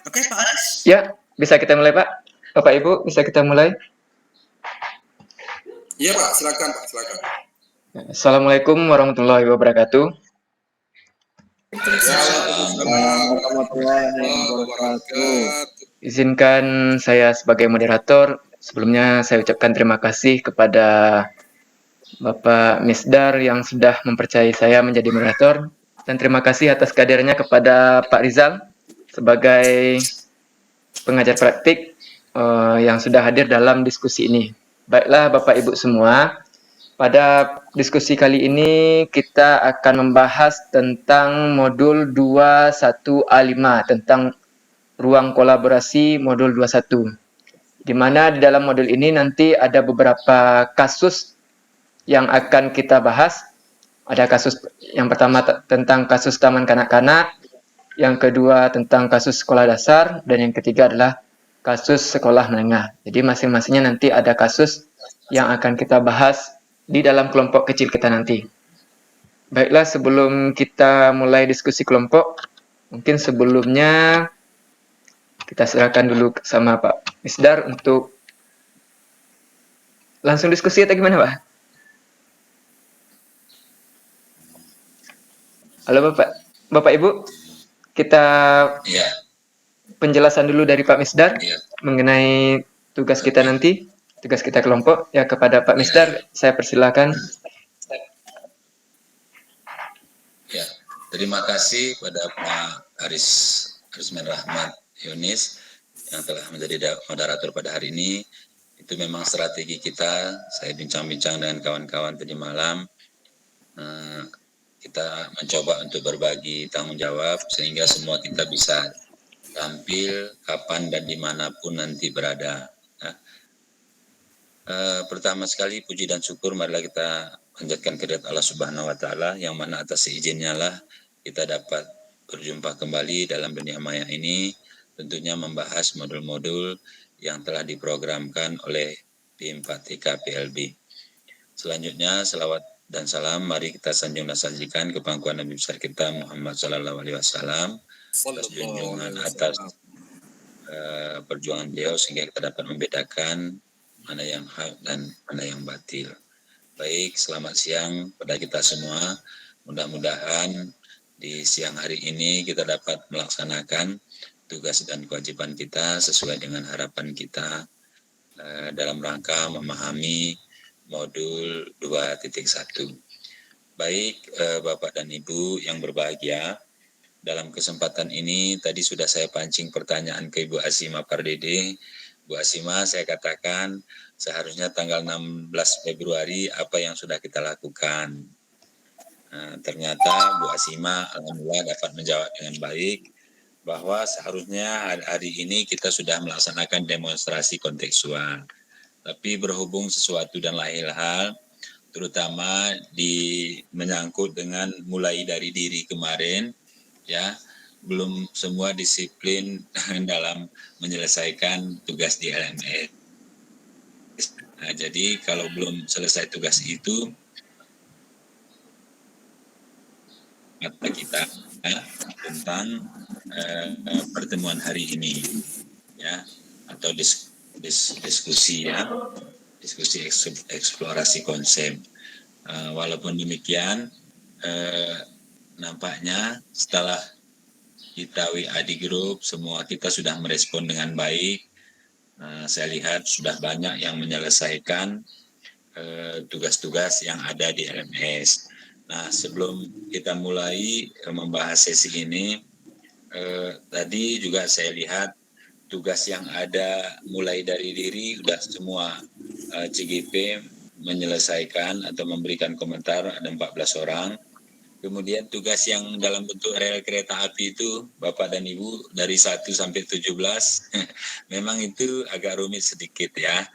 Oke, Pak Aris. Ya, bisa kita mulai, Pak. Bapak Ibu, bisa kita mulai. Iya, Pak, silakan, Pak, silakan. Assalamualaikum warahmatullahi wabarakatuh. Waalaikumsalam warahmatullahi wabarakatuh. Izinkan saya sebagai moderator, sebelumnya saya ucapkan terima kasih kepada Bapak Misdar yang sudah mempercayai saya menjadi moderator, dan terima kasih atas kehadirannya kepada Pak Rizal sebagai pengajar praktik yang sudah hadir dalam diskusi ini. Baiklah Bapak Ibu semua, pada diskusi kali ini kita akan membahas tentang modul 21A5 tentang ruang kolaborasi modul 21. Di mana di dalam modul ini nanti ada beberapa kasus yang akan kita bahas. Ada kasus yang pertama tentang kasus taman kanak-kanak, yang kedua tentang kasus sekolah dasar, dan yang ketiga adalah kasus sekolah menengah. Jadi masing-masingnya nanti ada kasus yang akan kita bahas di dalam kelompok kecil kita nanti. Baiklah, sebelum kita mulai diskusi kelompok, mungkin sebelumnya kita serahkan dulu sama Pak Misdar untuk langsung diskusi atau gimana, Pak? Halo Bapak Ibu, kita penjelasan dulu dari Pak Misdar mengenai tugas kita nanti, tugas kita kelompok. Ya, kepada Pak Misdar, saya persilakan. Ya, terima kasih pada Pak Arisman Rahmat Yunis yang telah menjadi moderator pada hari ini. Itu memang strategi kita. Saya bincang-bincang dengan kawan-kawan tadi malam. Kita mencoba untuk berbagi tanggung jawab sehingga semua kita bisa tampil kapan dan dimanapun nanti berada. Pertama sekali puji dan syukur marilah kita panjatkan kehadirat Allah Subhanahu wa taala yang mana atas izinnya lah kita dapat berjumpa kembali dalam dunia maya ini, tentunya membahas modul-modul yang telah diprogramkan oleh tim 4TK PLB. Selanjutnya selawat dan salam mari kita sanjung dan sajikan ke pangkuan Nabi besar kita Muhammad sallallahu alaihi wasallam atas junjungan atas perjuangan beliau sehingga kita dapat membedakan mana yang hak dan mana yang batil. Baik, selamat siang pada kita semua. Mudah-mudahan di siang hari ini kita dapat melaksanakan tugas dan kewajiban kita sesuai dengan harapan kita dalam rangka memahami modul 2.1. Baik, Bapak dan Ibu yang berbahagia, dalam kesempatan ini tadi sudah saya pancing pertanyaan ke Ibu Asima Pardede. Bu Asima, saya katakan seharusnya tanggal 16 Februari apa yang sudah kita lakukan. Ternyata Bu Asima alhamdulillah dapat menjawab dengan baik bahwa seharusnya hari ini kita sudah melaksanakan demonstrasi kontekstual. Tapi berhubung sesuatu dan lain hal, terutama menyangkut dengan mulai dari diri kemarin, ya, belum semua disiplin dalam menyelesaikan tugas di LMS. Nah, jadi kalau belum selesai tugas itu, mata kita tentang pertemuan hari ini, ya, atau diskusi ya, diskusi eksplorasi konsep. Walaupun demikian, nampaknya setelah kita WA di grup, semua kita sudah merespon dengan baik. Saya lihat sudah banyak yang menyelesaikan tugas-tugas yang ada di LMS. Nah, sebelum kita mulai membahas sesi ini, tadi juga saya lihat tugas yang ada mulai dari diri sudah semua CGP menyelesaikan atau memberikan komentar, ada 14 orang. Kemudian tugas yang dalam bentuk rel kereta api itu, Bapak dan Ibu, dari 1 sampai 17, memang itu agak rumit sedikit ya.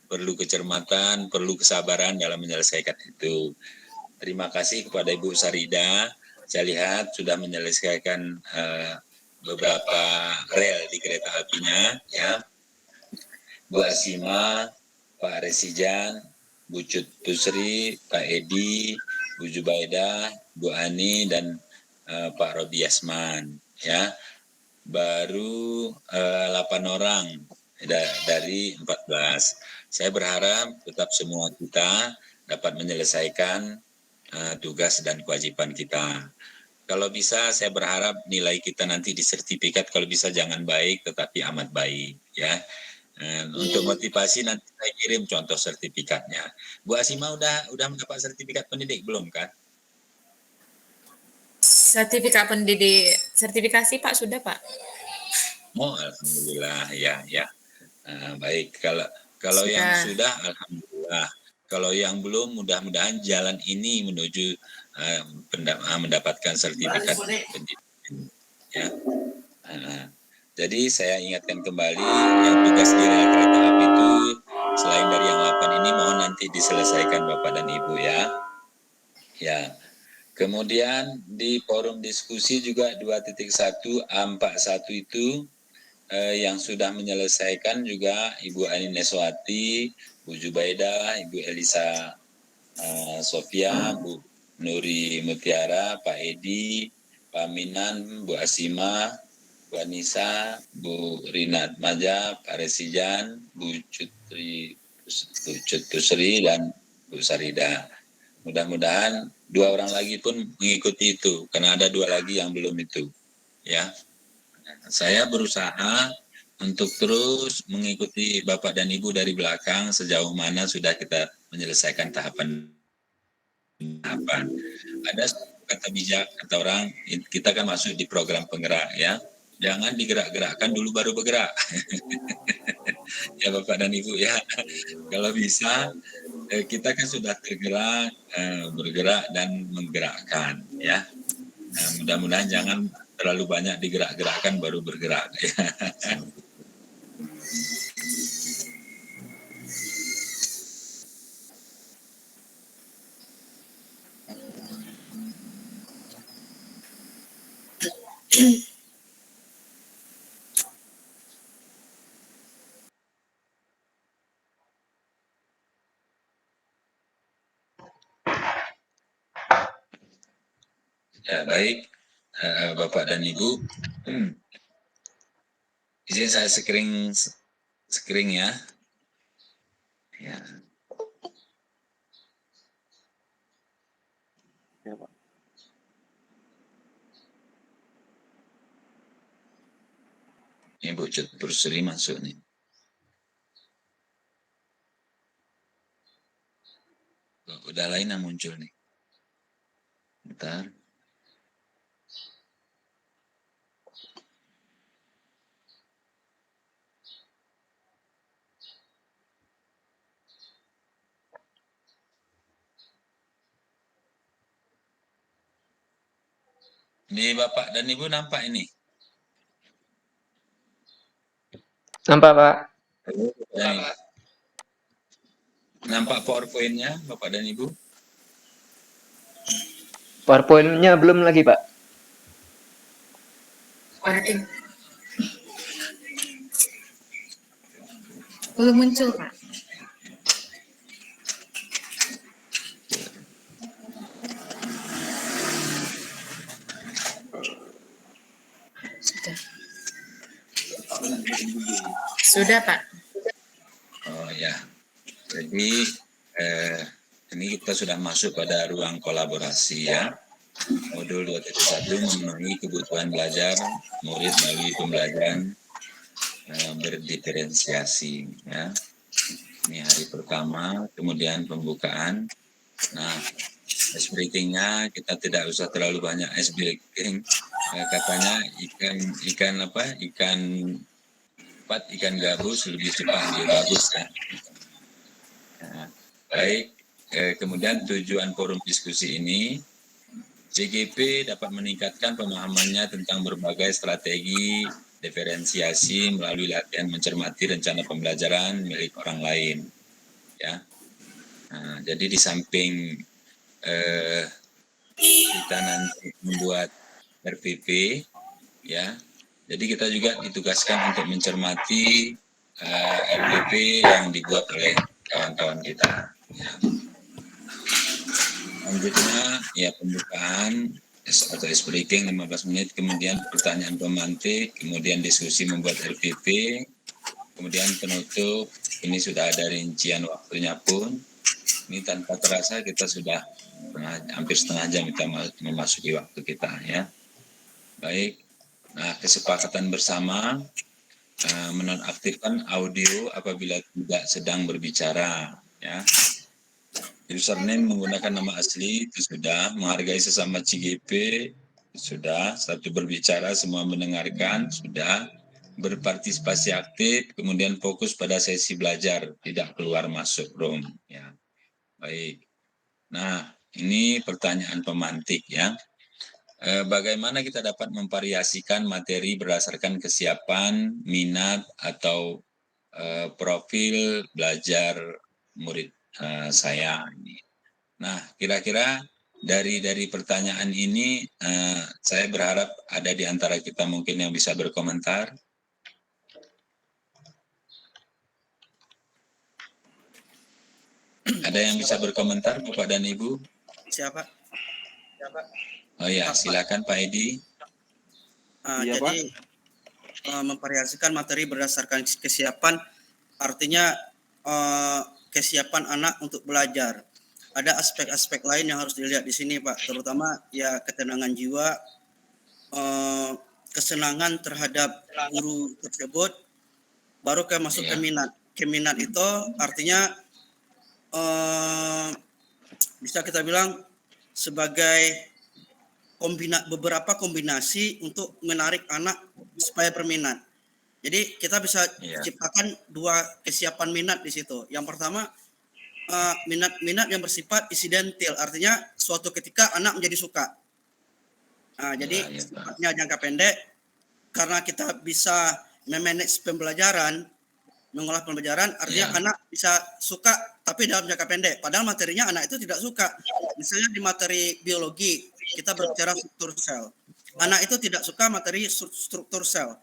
Perlu kecermatan, perlu kesabaran dalam menyelesaikan itu. Terima kasih kepada Ibu Sarida, saya lihat sudah menyelesaikan beberapa rel di kereta apinya, ya. Bu Asima, Pak Resijan, Bu Cut Pusri, Pak Edi, Bu Jubaidah, Bu Ani, dan Pak Robi Yasman, ya. baru 8 orang dari 14. Saya berharap tetap semua kita dapat menyelesaikan tugas dan kewajiban kita. Kalau bisa saya berharap nilai kita nanti di sertifikat kalau bisa jangan baik tetapi amat baik ya. Untuk motivasi nanti saya kirim contoh sertifikatnya. Bu Asima udah mendapat sertifikat pendidik belum kan? Sertifikat pendidik, sertifikasi Pak sudah Pak. Oh alhamdulillah ya. Baik kalau Sudah. yang sudah alhamdulillah. Kalau yang belum mudah-mudahan jalan ini menuju mendapatkan sertifikat pendidikan. Ya. Jadi saya ingatkan kembali yang tugas di rel kereta api itu selain dari yang 8 ini mohon nanti diselesaikan Bapak dan Ibu ya. Ya. Kemudian di forum diskusi juga 2.1 A41 itu yang sudah menyelesaikan juga Ibu Ani Neswati, Bu Jubaidah, Ibu Elisa Sofia, Bu Nuri Mutiara, Pak Edi, Pak Minan, Bu Asima, Bu Anissa, Bu Rina Maja, Pak Resijan, Bu Cutusri, dan Bu Sarida. Mudah-mudahan 2 orang lagi pun mengikuti itu, karena ada 2 lagi yang belum itu. Ya. Saya berusaha untuk terus mengikuti Bapak dan Ibu dari belakang sejauh mana sudah kita menyelesaikan tahapan. Ada kata bijak kata orang, kita kan masuk di program penggerak ya. Jangan digerak-gerakkan dulu baru bergerak. Ya Bapak dan Ibu ya. Kalau bisa kita kan sudah tergerak, bergerak dan menggerakkan ya. Mudah-mudahan jangan terlalu banyak digerak-gerakkan baru bergerak. Ya baik, Bapak dan Ibu, izin saya screen ya. Ya. Ya, Pak. Ini Bu Cutusri masuk nih. Udah lain yang muncul nih. Bentar. Ini Bapak dan Ibu nampak ini? Nampak Pak? Nampak PowerPoint-nya Bapak dan Ibu? PowerPoint-nya belum lagi Pak. Belum muncul Pak. Sudah Pak. Oh ya, jadi ini kita sudah masuk pada ruang kolaborasi ya. Modul 2.1 memenuhi kebutuhan belajar murid melalui pembelajaran berdiferensiasi ya. Ini hari pertama, kemudian pembukaan. Nah, ice breaking-nya kita tidak usah terlalu banyak ice breaking. Katanya ikan gabus lebih cepat dia gabus ya. Nah, baik, kemudian tujuan forum diskusi ini, CGP dapat meningkatkan pemahamannya tentang berbagai strategi diferensiasi melalui latihan mencermati rencana pembelajaran milik orang lain. Ya, nah, jadi di samping kita nanti membuat RPP, ya. Jadi kita juga ditugaskan untuk mencermati RPP yang dibuat oleh kawan-kawan kita. Ya. Selanjutnya, ya pembukaan atau ice breaking 15 menit, kemudian pertanyaan pemantik, kemudian diskusi membuat RPP, kemudian penutup. Ini sudah ada rincian waktunya pun. Ini tanpa terasa kita sudah hampir setengah jam kita memasuki waktu kita ya. Baik. Nah, kesepakatan bersama menonaktifkan audio apabila tidak sedang berbicara ya. Username menggunakan nama asli itu sudah, menghargai sesama CGP sudah, satu berbicara semua mendengarkan sudah, berpartisipasi aktif, kemudian fokus pada sesi belajar, tidak keluar masuk room ya. Baik. Nah, ini pertanyaan pemantik ya. Bagaimana kita dapat memvariasikan materi berdasarkan kesiapan, minat, atau profil belajar murid saya. Nah, kira-kira dari pertanyaan ini, saya berharap ada di antara kita mungkin yang bisa berkomentar. Ada yang bisa berkomentar, Bapak dan Ibu? Siapa? Oh ya, silakan Pak Edi. Iya, Jadi memvariasikan materi berdasarkan kesiapan, artinya kesiapan anak untuk belajar. Ada aspek-aspek lain yang harus dilihat di sini, Pak, terutama ya ketenangan jiwa, kesenangan terhadap guru tersebut, baru ke masuk ke minat. Keminat itu artinya bisa kita bilang sebagai beberapa kombinasi untuk menarik anak supaya berminat. Jadi kita bisa ciptakan dua kesiapan minat di situ. Yang pertama minat yang bersifat insidental, artinya suatu ketika anak menjadi suka. Jadi sifatnya jangka pendek, karena kita bisa memanage pembelajaran, mengolah pembelajaran, artinya anak bisa suka tapi dalam jangka pendek. Padahal materinya anak itu tidak suka. Misalnya di materi biologi kita berbicara struktur sel. Anak itu tidak suka materi struktur sel.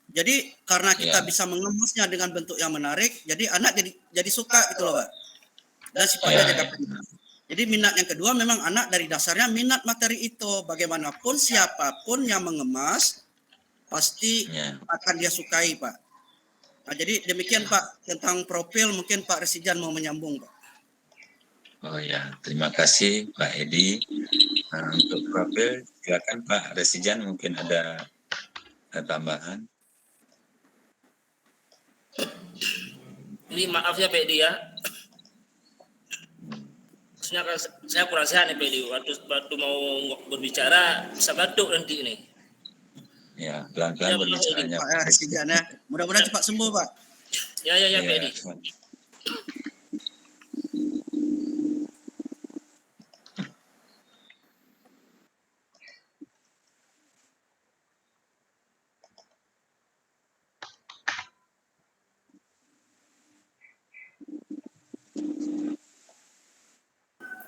Jadi karena kita bisa mengemasnya dengan bentuk yang menarik, jadi anak jadi suka gitu loh, Pak. Dan sifatnya jangka pendek. Jadi minat yang kedua memang anak dari dasarnya minat materi itu. Bagaimanapun siapapun yang mengemas pasti akan dia sukai, Pak. Nah, jadi demikian Pak tentang profil, mungkin Pak Resijan mau menyambung, Pak. Oh ya, terima kasih Pak Edi. Untuk profil silakan Pak Resijan, mungkin ada tambahan. Ini maaf ya Pak Edi ya. Saya kurang sehat nih Pak Edi. Waktu mau berbicara bisa batuk nanti ini. Ya, pelan-pelan berbicaranya Pak Resijan ya. Mudah-mudahan cepat sembuh, Pak. Ya Pak Edi.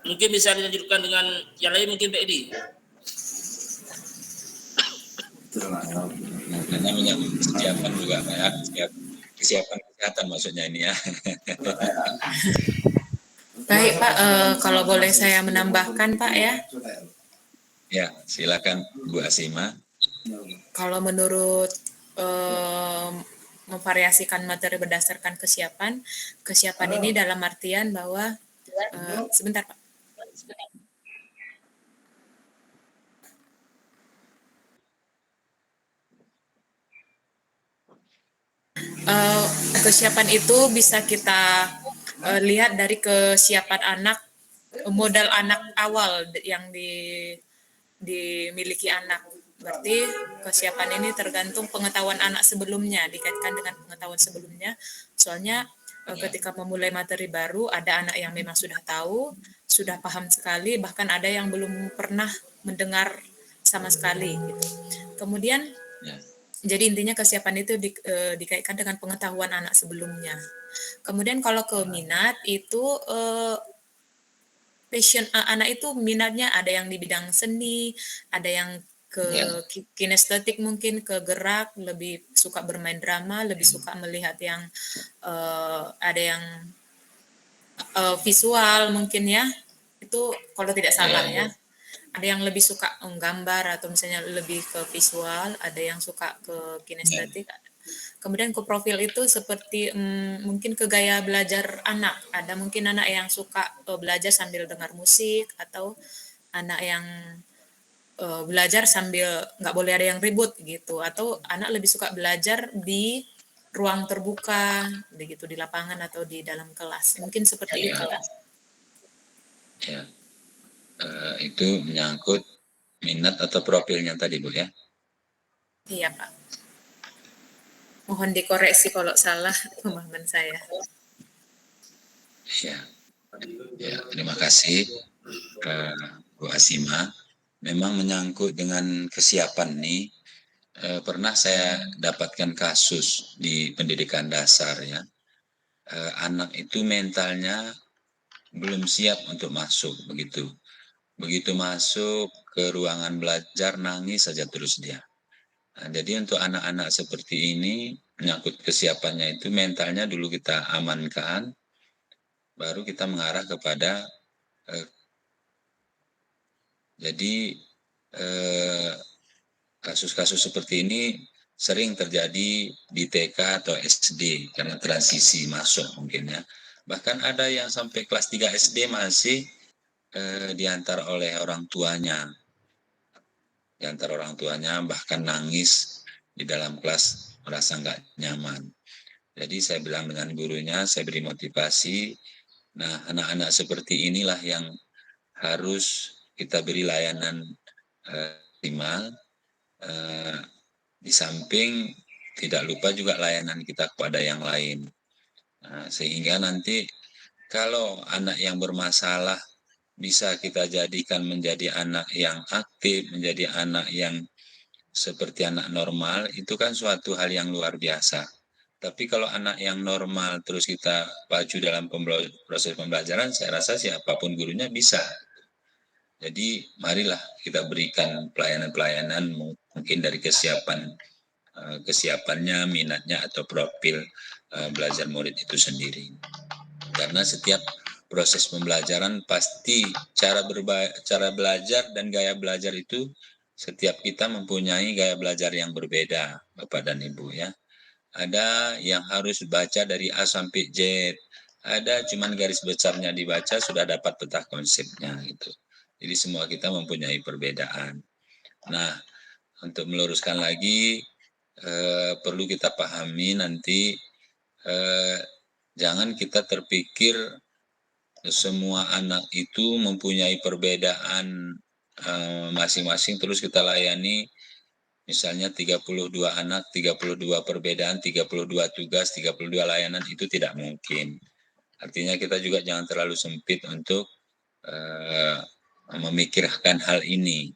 Mungkin bisa dilanjutkan dengan yang lain mungkin Pak Edi. Karena menyambut kesiapan juga Pak ya, kesiapan kesehatan maksudnya ini ya. Baik Pak, kalau boleh saya menambahkan Pak ya. Ya, silakan Bu Asima. Kalau menurut memvariasikan materi berdasarkan kesiapan ini dalam artian bahwa sebentar Pak. Kesiapan itu bisa kita lihat dari kesiapan anak, modal anak awal yang dimiliki anak. Berarti kesiapan ini tergantung pengetahuan anak sebelumnya, dikaitkan dengan pengetahuan sebelumnya. Soalnya ketika memulai materi baru, ada anak yang memang sudah tahu, sudah paham sekali, bahkan ada yang belum pernah mendengar sama sekali. Gitu. Kemudian jadi intinya kesiapan itu dikaitkan dengan pengetahuan anak sebelumnya. Kemudian kalau ke minat itu passion anak itu minatnya ada yang di bidang seni, ada yang ke kinestetik mungkin ke gerak, lebih suka bermain drama, lebih suka melihat yang ada yang visual mungkin ya. Itu kalau tidak salah ya. ada yang lebih suka menggambar atau misalnya lebih ke visual, ada yang suka ke kinestetik. Kemudian ke profil itu seperti mungkin ke gaya belajar anak. Ada mungkin anak yang suka belajar sambil dengar musik, atau anak yang belajar sambil nggak boleh ada yang ribut gitu, atau anak lebih suka belajar di ruang terbuka begitu, di lapangan atau di dalam kelas. Mungkin seperti itu. Ya, itu menyangkut minat atau profilnya tadi, Bu, ya? Iya, Pak. Mohon dikoreksi kalau salah pemahaman saya. Ya, terima kasih, Bu Asima. Memang menyangkut dengan kesiapan nih, pernah saya dapatkan kasus di pendidikan dasar ya. Anak itu mentalnya belum siap untuk masuk begitu. Begitu masuk ke ruangan belajar nangis saja terus dia. Nah, jadi untuk anak-anak seperti ini menyangkut kesiapannya itu mentalnya dulu kita amankan, baru kita mengarah kepada jadi kasus-kasus seperti ini sering terjadi di TK atau SD karena transisi masuk mungkin ya. Bahkan ada yang sampai kelas 3 SD masih diantar oleh orang tuanya. Diantar orang tuanya bahkan nangis di dalam kelas merasa nggak nyaman. Jadi saya bilang dengan gurunya, saya beri motivasi. Nah, anak-anak seperti inilah yang harus kita beri layanan optimal. Di samping tidak lupa juga layanan kita kepada yang lain. Nah, sehingga nanti kalau anak yang bermasalah bisa kita jadikan menjadi anak yang aktif, menjadi anak yang seperti anak normal, itu kan suatu hal yang luar biasa. Tapi kalau anak yang normal terus kita pacu dalam proses pembelajaran, saya rasa siapapun gurunya bisa. Jadi marilah kita berikan pelayanan-pelayanan mungkin dari kesiapannya, minatnya, atau profil belajar murid itu sendiri. Karena setiap proses pembelajaran pasti cara belajar dan gaya belajar itu setiap kita mempunyai gaya belajar yang berbeda, Bapak dan Ibu ya. Ada yang harus baca dari A sampai Z, ada cuman garis besarnya dibaca sudah dapat peta konsepnya gitu. Jadi semua kita mempunyai perbedaan. Nah, untuk meluruskan lagi, perlu kita pahami nanti, jangan kita terpikir semua anak itu mempunyai perbedaan masing-masing, terus kita layani misalnya 32 anak, 32 perbedaan, 32 tugas, 32 layanan, itu tidak mungkin. Artinya kita juga jangan terlalu sempit untuk memikirkan hal ini.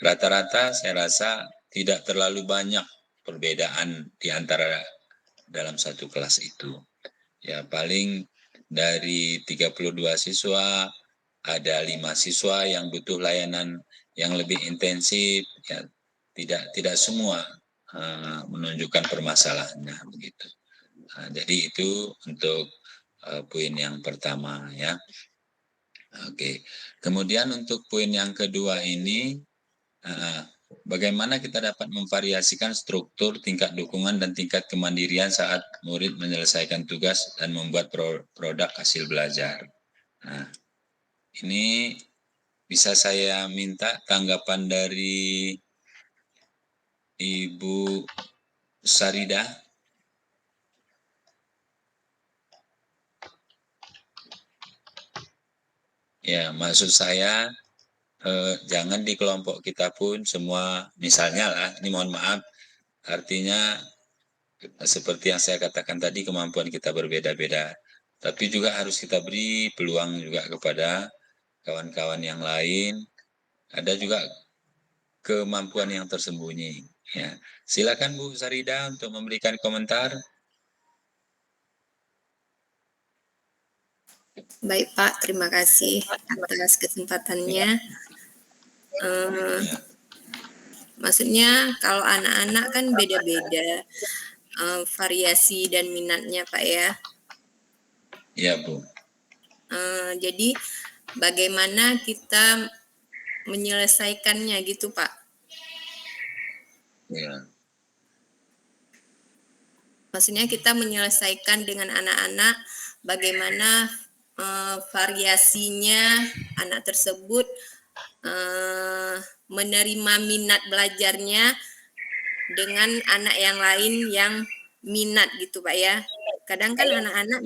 Rata-rata saya rasa tidak terlalu banyak perbedaan di antara dalam satu kelas itu. Ya paling dari 32 siswa ada 5 siswa yang butuh layanan yang lebih intensif, ya tidak semua menunjukkan permasalahannya begitu. Jadi itu untuk poin yang pertama ya. Oke, kemudian untuk poin yang kedua ini, bagaimana kita dapat memvariasikan struktur, tingkat dukungan, dan tingkat kemandirian saat murid menyelesaikan tugas dan membuat produk hasil belajar. Nah, ini bisa saya minta tanggapan dari Ibu Sarida. Ya, maksud saya jangan di kelompok kita pun semua, misalnya lah, ini mohon maaf, artinya seperti yang saya katakan tadi, kemampuan kita berbeda-beda. Tapi juga harus kita beri peluang juga kepada kawan-kawan yang lain. Ada juga kemampuan yang tersembunyi. Ya. Silakan Bu Sarida untuk memberikan komentar. Baik Pak, terima kasih atas kesempatannya. Maksudnya kalau anak-anak kan beda-beda variasi dan minatnya Pak ya. Iya Bu. Jadi bagaimana kita menyelesaikannya gitu Pak. Ya. Maksudnya kita menyelesaikan dengan anak-anak bagaimana variasinya anak tersebut menerima minat belajarnya dengan anak yang lain yang minat gitu Pak ya. Kadang kan anak-anak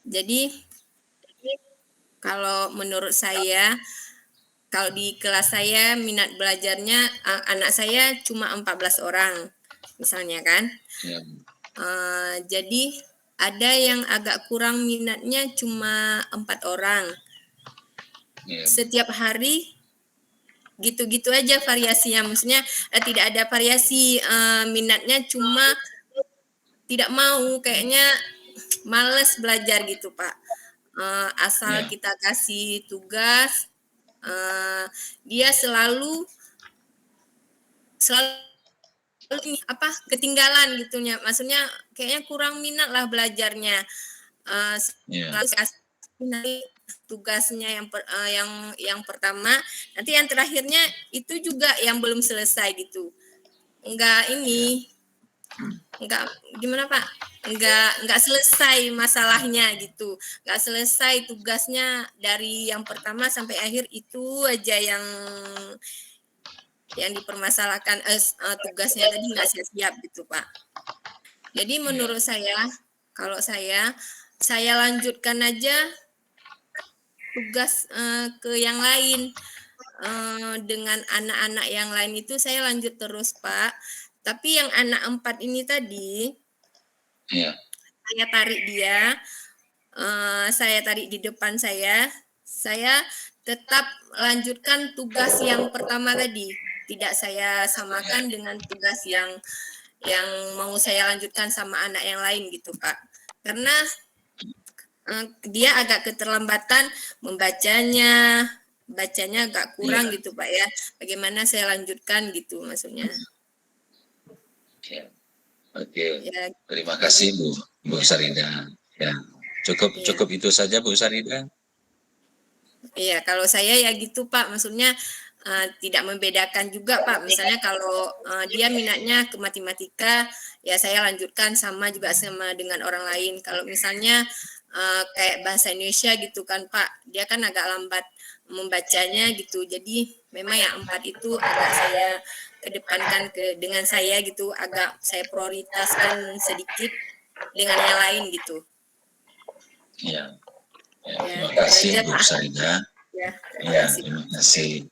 jadi kalau menurut saya, kalau di kelas saya minat belajarnya anak saya cuma 14 orang misalnya kan. Jadi ada yang agak kurang minatnya cuma 4 orang. Setiap hari gitu-gitu aja variasinya, maksudnya tidak ada variasi, minatnya cuma tidak mau, kayaknya males belajar gitu Pak. Asal kita kasih tugas, dia selalu ketinggalan gitunya, maksudnya kayaknya kurang minat lah belajarnya. Selalu kasih nanti tugasnya yang pertama, nanti yang terakhirnya itu juga yang belum selesai gitu. Enggak gimana Pak? Enggak selesai masalahnya gitu. Enggak selesai tugasnya dari yang pertama sampai akhir, itu aja yang dipermasalahkan, tugasnya tadi enggak siap-siap gitu Pak. Jadi menurut saya, kalau saya lanjutkan aja tugas ke yang lain, dengan anak-anak yang lain itu saya lanjut terus Pak. Tapi yang anak 4 ini tadi, saya tarik dia, saya tarik di depan saya tetap lanjutkan tugas yang pertama tadi. Tidak saya samakan dengan tugas yang mau saya lanjutkan sama anak yang lain gitu Pak. Karena dia agak keterlambatan bacanya agak kurang gitu Pak ya. Bagaimana saya lanjutkan gitu maksudnya. Oke. Terima kasih Bu Sarida. Ya. Cukup itu saja Bu Sarida. Iya, kalau saya ya gitu Pak, maksudnya tidak membedakan juga Pak. Misalnya kalau dia minatnya ke matematika, ya saya lanjutkan sama dengan orang lain. Kalau misalnya kayak bahasa Indonesia gitu kan Pak, dia kan agak lambat membacanya gitu. Jadi memang yang 4 itu agak saya kedepankan dengan saya gitu, agak saya prioritaskan sedikit dengan yang lain gitu. Iya. Terima kasih Bu Sarida. Ya, terima kasih.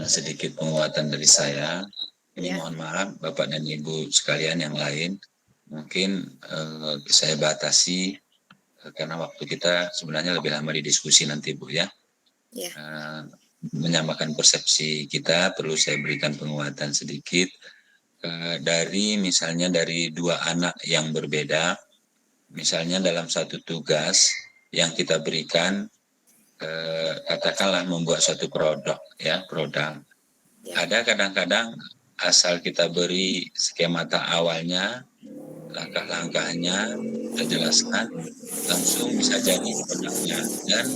Sedikit penguatan dari saya. Ini mohon maaf Bapak dan Ibu sekalian yang lain. Mungkin saya batasi karena waktu kita sebenarnya lebih lama di diskusi nanti Bu ya. Menyamakan persepsi kita, perlu saya berikan penguatan sedikit. Misalnya dari 2 anak yang berbeda, misalnya dalam satu tugas yang kita berikan, katakanlah membuat suatu produk. Ada kadang-kadang asal kita beri skemata awalnya, langkah-langkahnya kita jelaskan, langsung bisa jadi produknya dan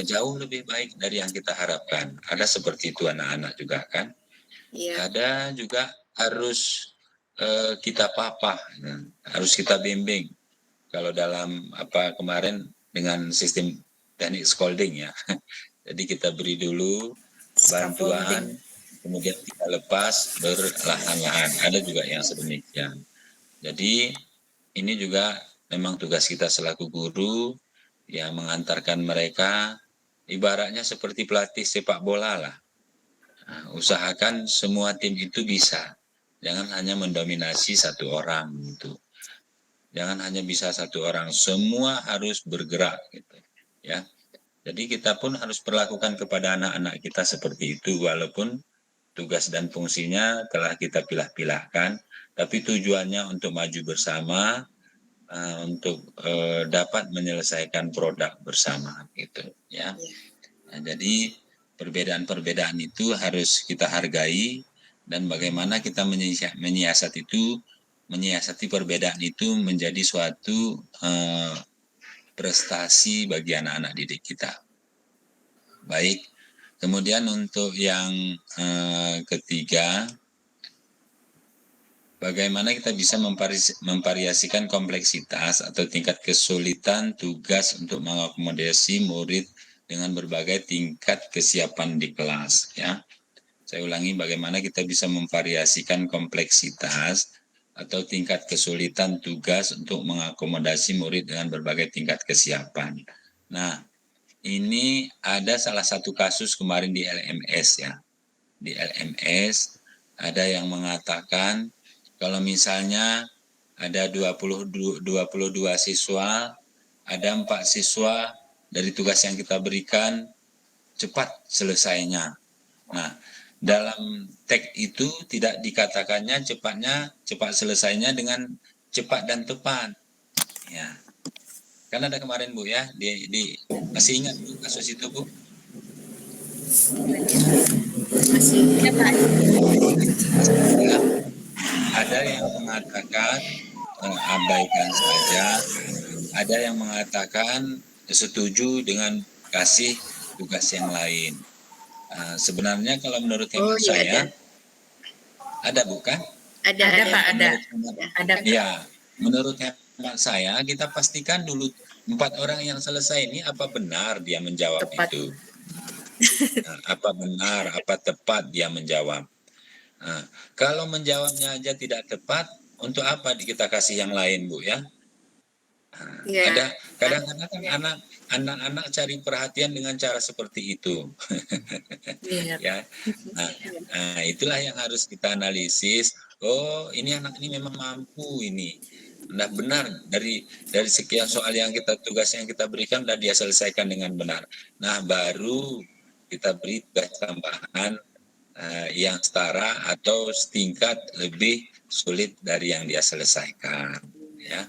jauh lebih baik dari yang kita harapkan. Ada seperti itu anak-anak juga kan. Ada juga harus kita papah, harus kita bimbing. Kalau dalam kemarin dengan sistem teknik scolding ya. Jadi kita beri dulu bantuan, kemudian kita lepas berlahan-lahan. Ada juga yang sedemikian. Jadi ini juga memang tugas kita selaku guru yang mengantarkan mereka, ibaratnya seperti pelatih sepak bola lah. Usahakan semua tim itu bisa. Jangan hanya mendominasi satu orang gitu. Jangan hanya bisa satu orang, semua harus bergerak gitu. Ya, jadi kita pun harus perlakukan kepada anak-anak kita seperti itu, walaupun tugas dan fungsinya telah kita pilah-pilahkan, tapi tujuannya untuk maju bersama, untuk dapat menyelesaikan produk bersama gitu ya. Nah, jadi perbedaan-perbedaan itu harus kita hargai, dan bagaimana kita menyiasati perbedaan itu menjadi suatu prestasi bagi anak-anak didik kita. Baik. Kemudian untuk yang ketiga, bagaimana kita bisa memvariasikan kompleksitas atau tingkat kesulitan tugas untuk mengakomodasi murid dengan berbagai tingkat kesiapan di kelas, ya. Saya ulangi, bagaimana kita bisa memvariasikan kompleksitas atau tingkat kesulitan tugas untuk mengakomodasi murid dengan berbagai tingkat kesiapan. Nah, ini ada salah satu kasus kemarin di LMS, ya. Di LMS ada yang mengatakan kalau misalnya ada 22 siswa, ada 4 siswa dari tugas yang kita berikan cepat selesainya. Nah, dalam teks itu tidak dikatakannya cepat selesainya dengan cepat dan tepat. Ya. Kan ada kemarin Bu ya, masih ingat Bu kasus itu Bu? Masih ya, Pak. Ya. Ada yang mengatakan abaikan saja, ada yang mengatakan setuju dengan kasih tugas yang lain. Sebenarnya kalau menurut hemat saya ada bukan? Ada Pak, ada. Ya, menurut hemat saya kita pastikan dulu 4 orang yang selesai ini apa benar dia menjawab Tepat. itu. Apa benar, apa tepat dia menjawab. Kalau menjawabnya aja tidak tepat, untuk apa kita kasih yang lain Bu ya? Ada kadang-kadang kan anak-anak cari perhatian dengan cara seperti itu. Ya. Nah, itulah yang harus kita analisis. Oh, ini anak ini memang mampu ini. Nah, benar dari sekian soal yang tugas yang kita berikan dan dia selesaikan dengan benar. Nah, baru kita beri tugas tambahan yang setara atau setingkat lebih sulit dari yang dia selesaikan, ya.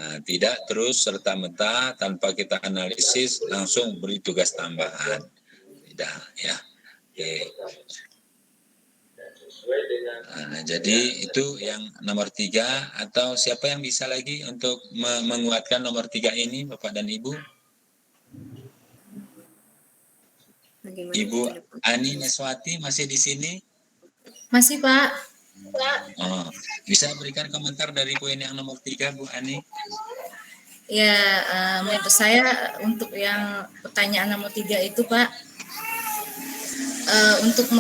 Tidak terus serta-merta tanpa kita analisis langsung beri tugas tambahan, tidak, ya. Oke. Jadi itu yang nomor 3, atau siapa yang bisa lagi untuk menguatkan nomor 3 ini, Bapak dan Ibu? Ibu Ani Neswati masih di sini? Masih, Pak. Oh, bisa berikan komentar dari poin yang nomor 3, Bu Ani? Ya, menurut saya untuk yang pertanyaan nomor 3 itu, Pak, untuk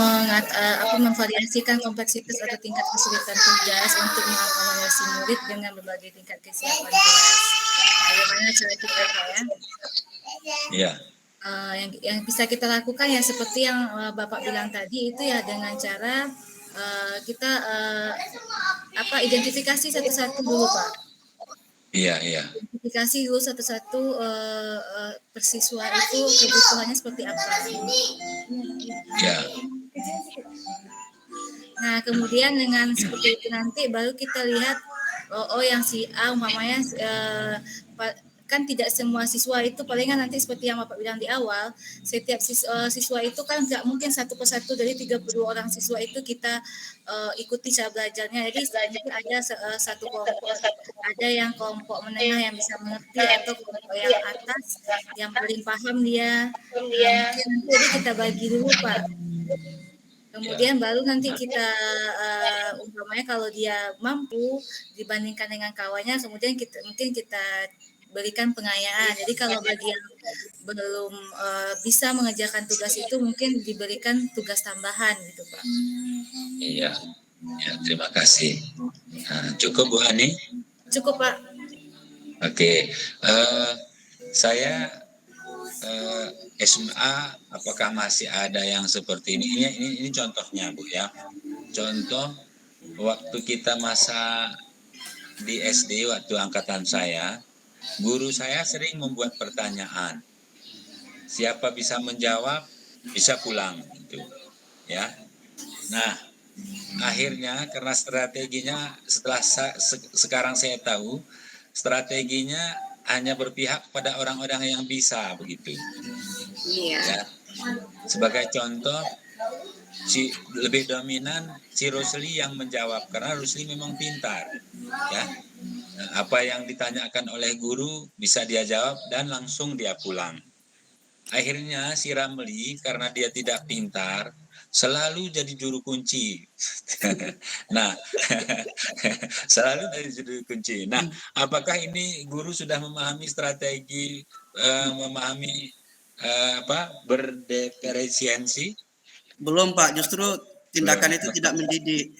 memvariasikan kompleksitas atau tingkat kesulitan tugas untuk mengakomodasi murid dengan berbagai tingkat kesiapan kelas. Bagaimana cara kita, Pak, ya? Iya. Yang bisa kita lakukan ya seperti yang Bapak bilang tadi itu ya dengan cara kita identifikasi satu-satu dulu, Pak. Iya. Identifikasi dulu satu-satu persiswa itu kebutuhannya seperti apa. Ya. Nah, kemudian dengan seperti itu nanti baru kita lihat yang si A umpamanya kan tidak semua siswa itu palingan nanti seperti yang Bapak bilang di awal, setiap siswa itu kan nggak mungkin satu persatu dari 32 orang siswa itu kita ikuti cara belajarnya. Jadi ada satu kelompok, ada yang kelompok menengah yang bisa mengerti atau kelompok yang atas yang paling paham dia. Jadi kita bagi dulu, Pak. Kemudian baru nanti kita umpamanya kalau dia mampu dibandingkan dengan kawannya, kemudian mungkin kita berikan pengayaan. Jadi kalau bagi yang belum bisa mengerjakan tugas itu mungkin diberikan tugas tambahan gitu, Pak. Iya. Ya, terima kasih. Cukup Bu Ani? Cukup, Pak. Oke. Saya SMA apakah masih ada yang seperti ini? Ini contohnya Bu ya. Contoh waktu kita masa di SD waktu angkatan saya, guru saya sering membuat pertanyaan. Siapa bisa menjawab, bisa pulang gitu. Ya. Nah, akhirnya karena strateginya setelah sekarang saya tahu, strateginya hanya berpihak pada orang-orang yang bisa begitu. Iya. Ya. Sebagai contoh, lebih dominan si Rusli yang menjawab karena Rusli memang pintar. Ya. Apa yang ditanyakan oleh guru bisa dia jawab dan langsung dia pulang. akhirnya si Ramli karena dia tidak pintar selalu jadi juru kunci. Nah, selalu jadi juru kunci. Nah, apakah ini guru sudah memahami strategi, memahami berdiferensiasi? Belum Pak, justru tindakan itu tidak mendidik.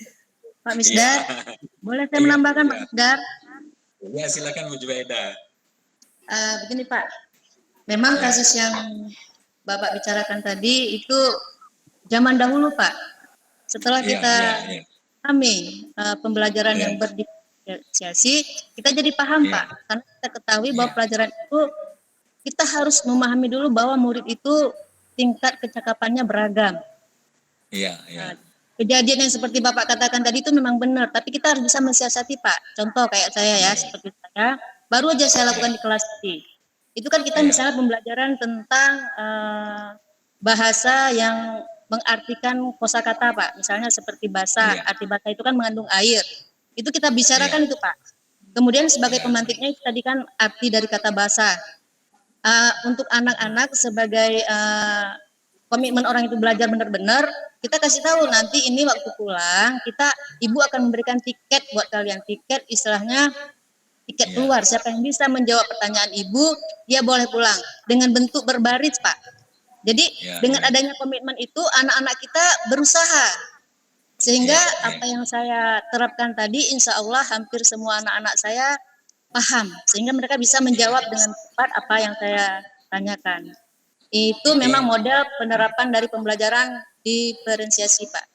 Pak Misdar, boleh saya menambahkan Pak Misdar? Ya, silakan Bu Jubaida. Begini Pak, memang kasus yang Bapak bicarakan tadi itu zaman dahulu Pak. Setelah kita pahami pembelajaran yang berdiferensiasi, kita jadi paham Pak. Karena kita ketahui bahwa pelajaran itu kita harus memahami dulu bahwa murid itu tingkat kecakapannya beragam. Kejadian yang seperti Bapak katakan tadi itu memang benar, tapi kita harus bisa mensiasati Pak. Contoh kayak saya ya, seperti saya, baru aja saya lakukan di kelas D. Itu kan kita misalnya pembelajaran tentang bahasa yang mengartikan kosakata Pak. Misalnya seperti basa, arti basa itu kan mengandung air. Itu kita bicarakan itu Pak. Kemudian sebagai pemantiknya tadi kan arti dari kata basa. Untuk anak-anak sebagai komitmen orang itu belajar benar-benar, kita kasih tahu nanti ini waktu pulang, ibu akan memberikan tiket buat kalian. Tiket istilahnya tiket keluar. Siapa yang bisa menjawab pertanyaan ibu, dia boleh pulang dengan bentuk berbaris Pak. Jadi dengan adanya komitmen itu anak-anak kita berusaha. Sehingga apa yang saya terapkan tadi, insya Allah hampir semua anak-anak saya paham. Sehingga mereka bisa menjawab dengan tepat apa yang saya tanyakan. Itu memang model penerapan dari pembelajaran diferensiasi Pak.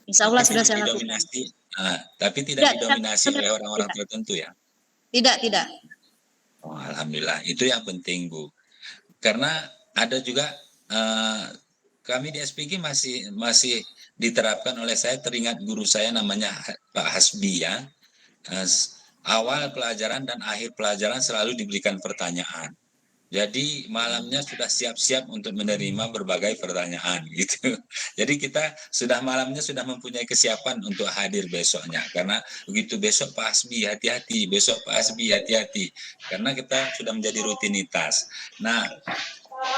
Insya Allah sudah saya lakukan. Tapi tidak didominasi oleh orang-orang tertentu ya? Tidak. Oh, alhamdulillah, itu yang penting Bu. Karena ada juga kami di SPG masih diterapkan oleh saya, teringat guru saya namanya Pak Hasbi ya. Awal pelajaran dan akhir pelajaran selalu diberikan pertanyaan. Jadi malamnya sudah siap-siap untuk menerima berbagai pertanyaan gitu. Jadi kita malamnya sudah mempunyai kesiapan untuk hadir besoknya. Karena begitu besok Pak Hasbi hati-hati, besok Pak Hasbi hati-hati. Karena kita sudah menjadi rutinitas. Nah,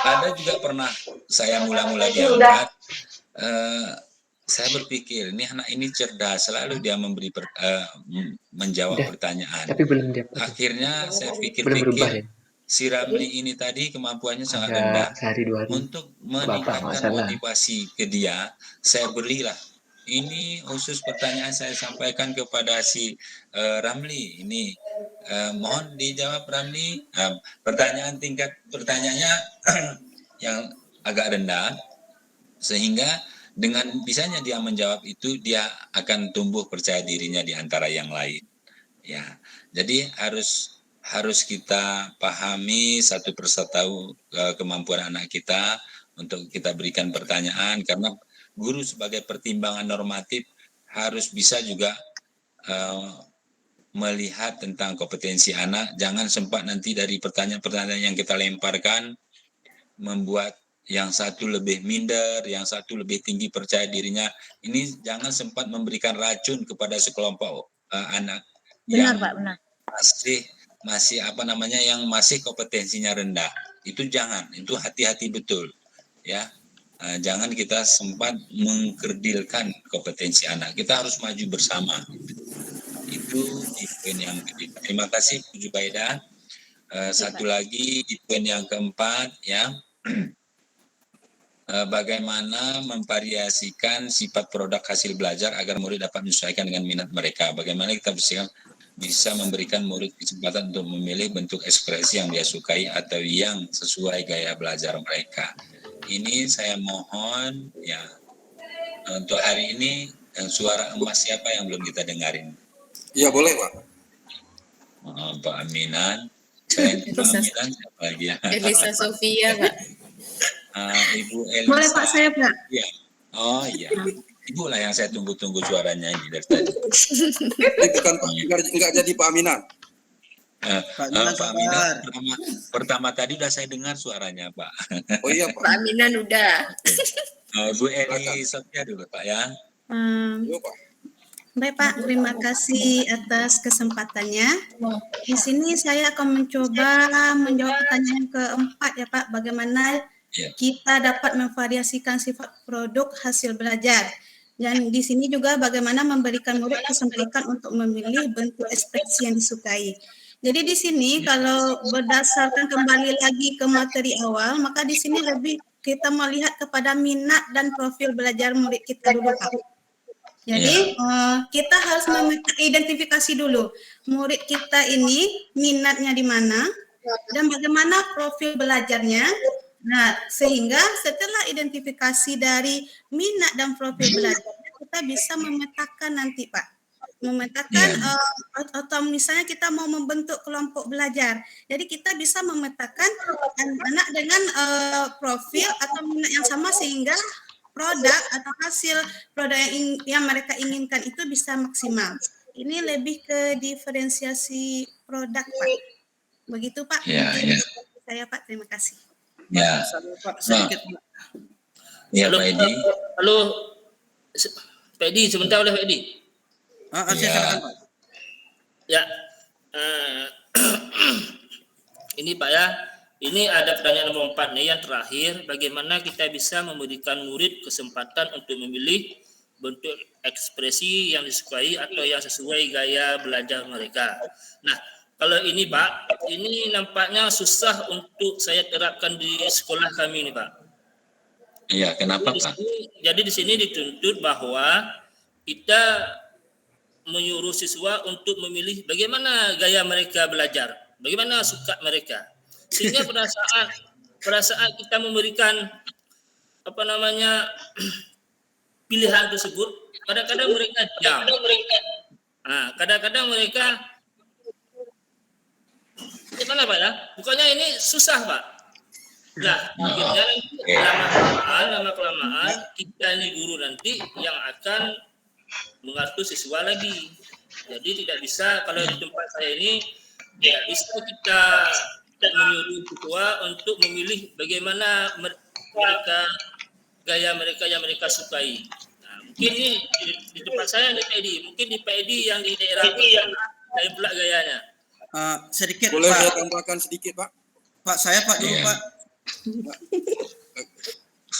ada juga pernah saya mula-mula diangkat, saya berpikir ini anak ini cerdas, selalu dia menjawab pertanyaan. Tapi belum dia. Akhirnya saya pikir-pikir, si Ramli ini tadi kemampuannya sangat rendah. Untuk meningkatkan motivasi ke dia, saya berilah. Ini khusus pertanyaan saya sampaikan kepada si Ramli. Ini mohon dijawab Ramli. Pertanyaannya yang agak rendah, sehingga dengan bisanya dia menjawab itu, dia akan tumbuh percaya dirinya di antara yang lain. Ya, jadi harus kita pahami satu persatu kemampuan anak kita untuk kita berikan pertanyaan, karena guru sebagai pertimbangan normatif harus bisa juga melihat tentang kompetensi anak. Jangan sempat nanti dari pertanyaan-pertanyaan yang kita lemparkan membuat yang satu lebih minder, yang satu lebih tinggi percaya dirinya. Ini jangan sempat memberikan racun kepada sekelompok anak yang masih yang masih kompetensinya rendah. Itu jangan, itu hati-hati betul ya. Jangan kita sempat mengkerdilkan kompetensi anak. Kita harus maju bersama. Itu di poin yang ketiga. Terima kasih Bu Jubaida. Satu lagi di poin yang keempat ya. Bagaimana memvariasikan sifat produk hasil belajar agar murid dapat menyesuaikan dengan minat mereka. Bagaimana kita bisa memberikan murid kesempatan untuk memilih bentuk ekspresi yang dia sukai atau yang sesuai gaya belajar mereka. Ini saya mohon ya, untuk hari ini suara emas siapa yang belum kita dengarin? Iya boleh Pak. Pak Aminan. Pak Aminan siapa lagi ya? Elisa Sofia Pak. Ibu Elisa. Boleh Pak, saya Pak. Ya. Oh iya. Ibu lah yang saya tunggu-tunggu suaranya ini dari tadi. Ini bukan enggak jadi Pak Aminan. Pak Aminan pertama tadi udah saya dengar suaranya Pak. Oh iya Pak. Pak Aminan udah. Bu Eli Sofia dulu Pak ya. Iya Pak. Baik Pak, terima kasih atas kesempatannya. Di sini saya akan mencoba menjawab pertanyaan keempat ya Pak, bagaimana kita dapat memvariasikan sifat produk hasil belajar. Dan di sini juga bagaimana memberikan murid kesempatan untuk memilih bentuk ekspresi yang disukai. Jadi di sini kalau berdasarkan kembali lagi ke materi awal, maka di sini lebih kita melihat kepada minat dan profil belajar murid kita dulu Pak. Jadi kita harus identifikasi dulu murid kita ini minatnya di mana dan bagaimana profil belajarnya. Nah, sehingga setelah identifikasi dari minat dan profil belajarnya, kita bisa memetakan nanti Pak. Memetakan atau misalnya kita mau membentuk kelompok belajar. Jadi kita bisa memetakan anak-anak dengan profil atau minat yang sama sehingga produk atau hasil produk yang mereka inginkan itu bisa maksimal. Ini lebih ke diferensiasi produk, Pak. Begitu, Pak. Saya, Pak. Terima kasih. Ya. Pak, sedikit. Ya, Pak Edi. Halo, Pak Edi, sebentar boleh Pak Edi? Silakan, Pak. Ya, ini Pak ya. Ini ada pertanyaan nomor 4 nih yang terakhir, bagaimana kita bisa memberikan murid kesempatan untuk memilih bentuk ekspresi yang disukai atau yang sesuai gaya belajar mereka. Nah, kalau ini Pak, ini nampaknya susah untuk saya terapkan di sekolah kami nih Pak. Iya, kenapa Pak? Jadi di sini dituntut bahwa kita menyuruh siswa untuk memilih bagaimana gaya mereka belajar, bagaimana suka mereka. Sehingga pada saat kita memberikan pilihan tersebut, kadang-kadang mereka jam. Kadang-kadang mereka gimana Pak ya? Bukannya ini susah Pak. Nah, akhirnya lama-kelamaan kita ini guru nanti yang akan mengatur siswa lagi. Jadi tidak bisa, kalau di tempat saya ini tidak bisa kita menyuruh siswa untuk memilih bagaimana mereka gaya mereka yang mereka sukai. Nah, mungkin ini di tempat saya Pak Edi, mungkin di Pak Edi yang di daerah lain pula gayanya. Sedikit boleh Pak. saya tambahkan sedikit Pak? Pak, saya Pak dulu Pak.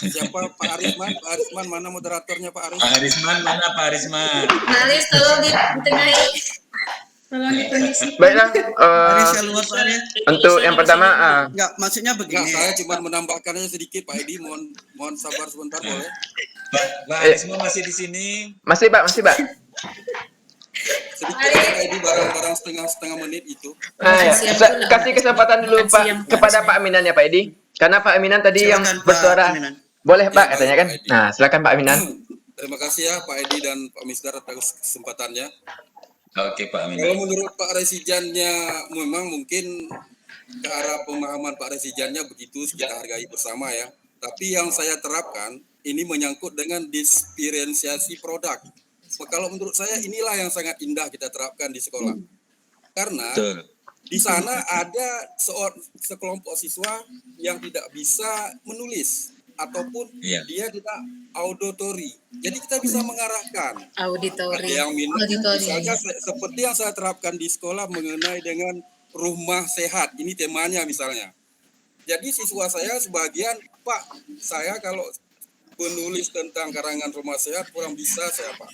Siapa Pak Arisman? Pak Arisman mana moderatornya Pak Arisman? Pak Arisman mana Pak Arisman? Pak Aris tolong ditengahi. Tolong dipermisi. Baiklah, untuk yang pertama, enggak, maksudnya begini. Saya cuma menambahkannya sedikit Pak Edi, mohon sabar sebentar boleh? Pak Arisman masih di sini? Masih Pak. Sedikit Pak Edi, barang setengah menit itu. Kasih kesempatan dulu Pak kepada Pak Aminan ya Pak Edi. Karena Pak Aminan tadi yang bersuara. Boleh Pak katanya kan? Nah, silakan Pak Aminan. Terima kasih ya Pak Edi dan Pak Misdar atas kesempatannya. Oke Pak Aminan. Kalau menurut Pak Resijannya memang mungkin ke arah pemahaman Pak Resijannya begitu, kita hargai bersama ya. Tapi yang saya terapkan ini menyangkut dengan diferensiasi produk. Kalau menurut saya inilah yang sangat indah kita terapkan di sekolah. Karena di sana ada sekelompok siswa yang tidak bisa menulis ataupun dia tidak auditori. Jadi kita bisa mengarahkan. Auditori. Ada yang minat. Misalnya seperti yang saya terapkan di sekolah mengenai dengan rumah sehat. Ini temanya misalnya. Jadi siswa saya sebagian, Pak, saya kalau penulis tentang karangan rumah sehat kurang bisa saya Pak.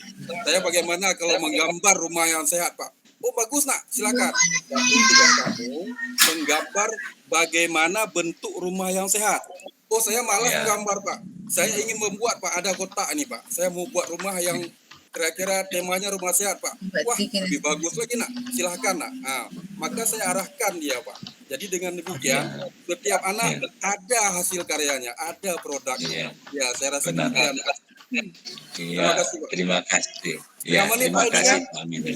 Saya bagaimana kalau menggambar rumah yang sehat Pak? Oh bagus nak, silakan. Jadi tugas kamu menggambar bagaimana bentuk rumah yang sehat. Oh saya malas menggambar Pak. Saya ingin membuat Pak, ada kotak nih Pak. Saya mau buat rumah yang kira-kira temanya rumah sehat Pak. Wah lebih bagus lagi nak, silahkan nak. Nah, maka saya arahkan dia Pak. Jadi dengan demikian setiap anak ada hasil karyanya, ada produknya. Ya saya rasa demikian. Terima kasih Pak. Terima kasih. Ya, terima kasih Pak Aminan.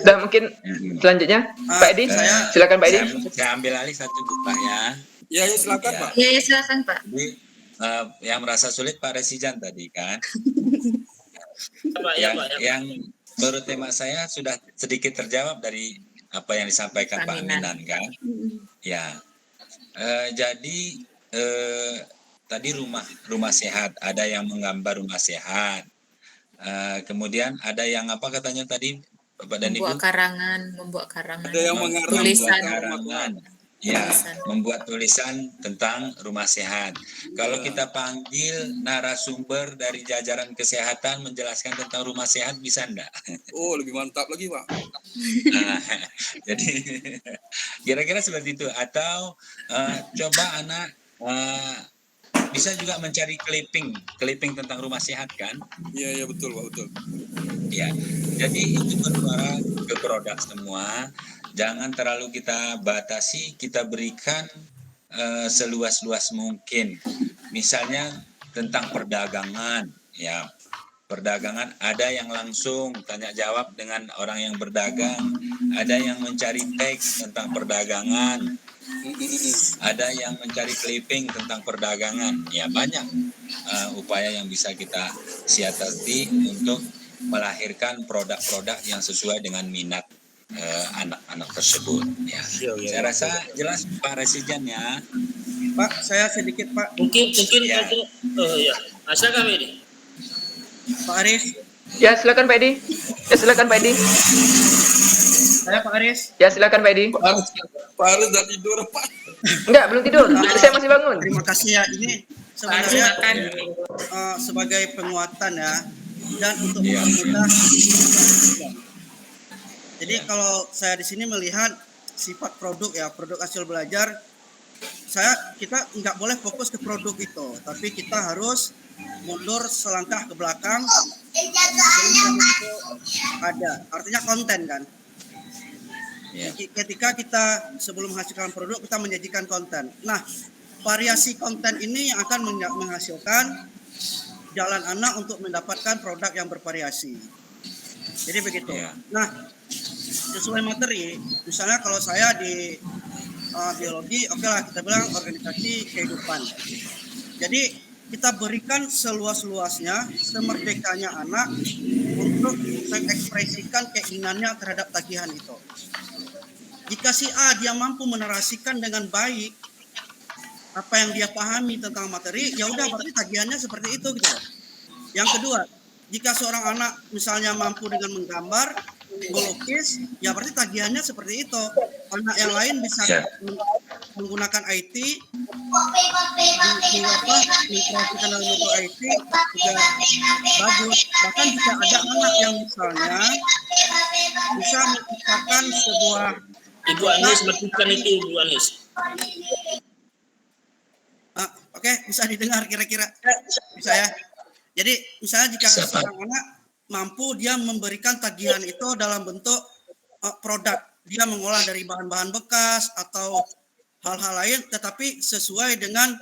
Dan mungkin selanjutnya Pak Edi, silakan Pak Edi. Saya ambil alih satu Pak ya. Ya silakan Pak. Ya silakan Pak. Jadi, yang merasa sulit Pak Resijan tadi kan. Yang menurut tema saya sudah sedikit terjawab dari apa yang disampaikan Pak Aminan kan. Ya. Jadi tadi rumah sehat, ada yang menggambar rumah sehat. Kemudian ada yang apa katanya tadi Bapak dan Ibu? Membuat karangan. Ada yang mengarang tulisan. Karangan. Ya, membuat tulisan tentang rumah sehat. Kalau kita panggil narasumber dari jajaran kesehatan menjelaskan tentang rumah sehat, bisa enggak? Oh, lebih mantap lagi, Pak. Jadi kira-kira seperti itu. Atau coba anak bisa juga mencari clipping tentang rumah sehat kan? Iya betul, Pak, betul. Ya, jadi itu bersuara ke produk semua. Jangan terlalu kita batasi, kita berikan seluas-luas mungkin. Misalnya tentang perdagangan, ya. Perdagangan ada yang langsung tanya jawab dengan orang yang berdagang, ada yang mencari teks tentang perdagangan, ada yang mencari clipping tentang perdagangan. Ya, banyak upaya yang bisa kita siasati untuk melahirkan produk-produk yang sesuai dengan minat anak-anak tersebut. Ya. Saya rasa jelas Pak Resijan ya. Pak, saya sedikit Pak. Mungkin ya. Ya. Asal kami ini. Pak Aris. Ya silakan Pak Edi. Saya Pak Aris. Ya silakan Pak Edi. Pak Aris udah tidur Pak. Enggak, belum tidur. Saya masih bangun. Terima kasih ya. Ini sebenarnya sebagai penguatan ya dan untuk mempermudah. Jadi kalau saya di sini melihat sifat produk ya, produk hasil belajar, kita nggak boleh fokus ke produk itu, tapi kita harus mundur selangkah ke belakang. Itu ada, artinya konten kan. Ketika kita sebelum menghasilkan produk, kita menyajikan konten. Nah, variasi konten ini yang akan menghasilkan jalan anak untuk mendapatkan produk yang bervariasi. Jadi begitu. Nah, sesuai materi, misalnya kalau saya di biologi, oke lah kita bilang organisasi kehidupan. Jadi kita berikan seluas-luasnya, semerdekanya anak untuk mengekspresikan keinginannya terhadap tagihan itu. Jika si A dia mampu menarasikan dengan baik apa yang dia pahami tentang materi, ya udah berarti tagihannya seperti itu gitu. Yang kedua, jika seorang anak misalnya mampu dengan menggambar, melukis, ya berarti tagihannya seperti itu. Anak yang lain bisa menggunakan IT, mengkreasikan dalam bentuk IT juga bagus. Bahkan jika ada anak yang misalnya bisa menciptakan sebuah Ibu Anis bertujuan itu Ibu Anis. Oke, bisa didengar kira-kira bisa ya. Jadi misalnya jika seorang anak mampu dia memberikan tagihan itu dalam bentuk produk, dia mengolah dari bahan-bahan bekas atau hal-hal lain, tetapi sesuai dengan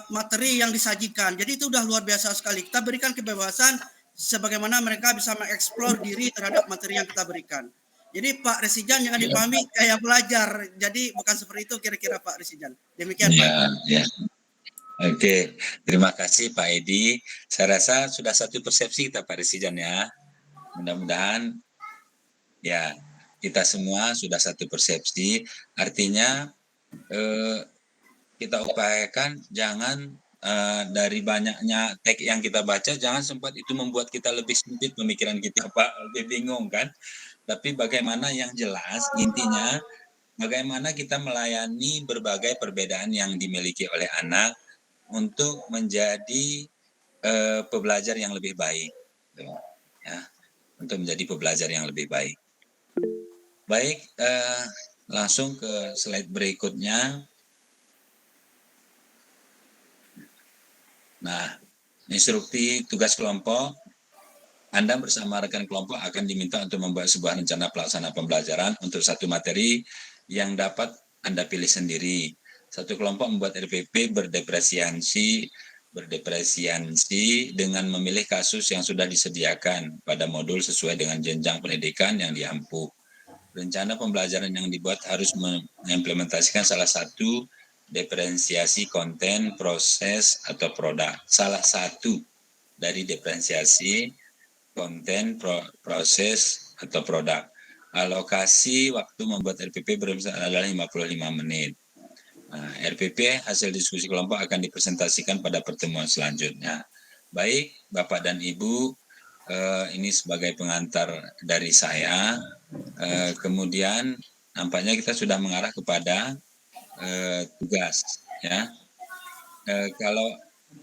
materi yang disajikan. Jadi itu udah luar biasa sekali. Kita berikan kebebasan sebagaimana mereka bisa mengeksplor diri terhadap materi yang kita berikan. Jadi Pak Resijan jangan dipahami kayak belajar. Jadi bukan seperti itu kira-kira Pak Resijan. Demikian Pak. Ya. Oke, terima kasih Pak Edi. Saya rasa sudah satu persepsi kita Pak Resijan ya. Mudah-mudahan ya kita semua sudah satu persepsi. Artinya kita upayakan jangan dari banyaknya teks yang kita baca, jangan sempat itu membuat kita lebih sempit pemikiran kita Pak, lebih bingung kan. Tapi bagaimana yang jelas intinya bagaimana kita melayani berbagai perbedaan yang dimiliki oleh anak untuk menjadi pembelajar yang lebih baik, ya, untuk menjadi pembelajar yang lebih baik. Baik, langsung ke slide berikutnya. Nah, instruksi tugas kelompok. Anda bersama rekan kelompok akan diminta untuk membuat sebuah rencana pelaksana pembelajaran untuk satu materi yang dapat Anda pilih sendiri. Satu kelompok membuat RPP berdepresiasi dengan memilih kasus yang sudah disediakan pada modul sesuai dengan jenjang pendidikan yang diampu. Rencana pembelajaran yang dibuat harus mengimplementasikan salah satu diferensiasi konten, proses, atau produk. Salah satu dari diferensiasi konten, proses, atau produk. Alokasi waktu membuat RPP adalah 55 menit. Nah, RPP hasil diskusi kelompok akan dipresentasikan pada pertemuan selanjutnya. Baik, Bapak dan Ibu, Ini sebagai pengantar dari saya. Kemudian nampaknya kita sudah mengarah kepada tugas, ya.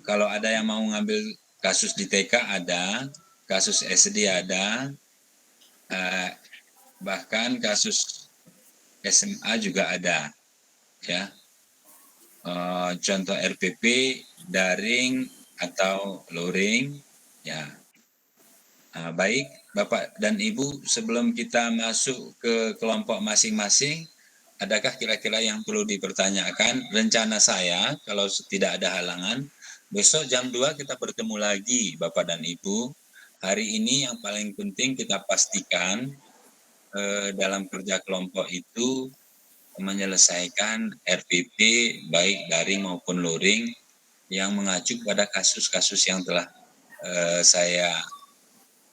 Kalau ada yang mau ngambil kasus di TK ada, kasus SD ada, bahkan kasus SMA juga ada, ya. Contoh RPP daring atau luring, ya. Baik, Bapak dan Ibu, sebelum kita masuk ke kelompok masing-masing, adakah kira-kira yang perlu dipertanyakan? Rencana saya, kalau tidak ada halangan, besok jam 2 kita bertemu lagi, Bapak dan Ibu. Hari ini yang paling penting kita pastikan dalam kerja kelompok itu menyelesaikan RPP, baik daring maupun luring, yang mengacu pada kasus-kasus yang telah saya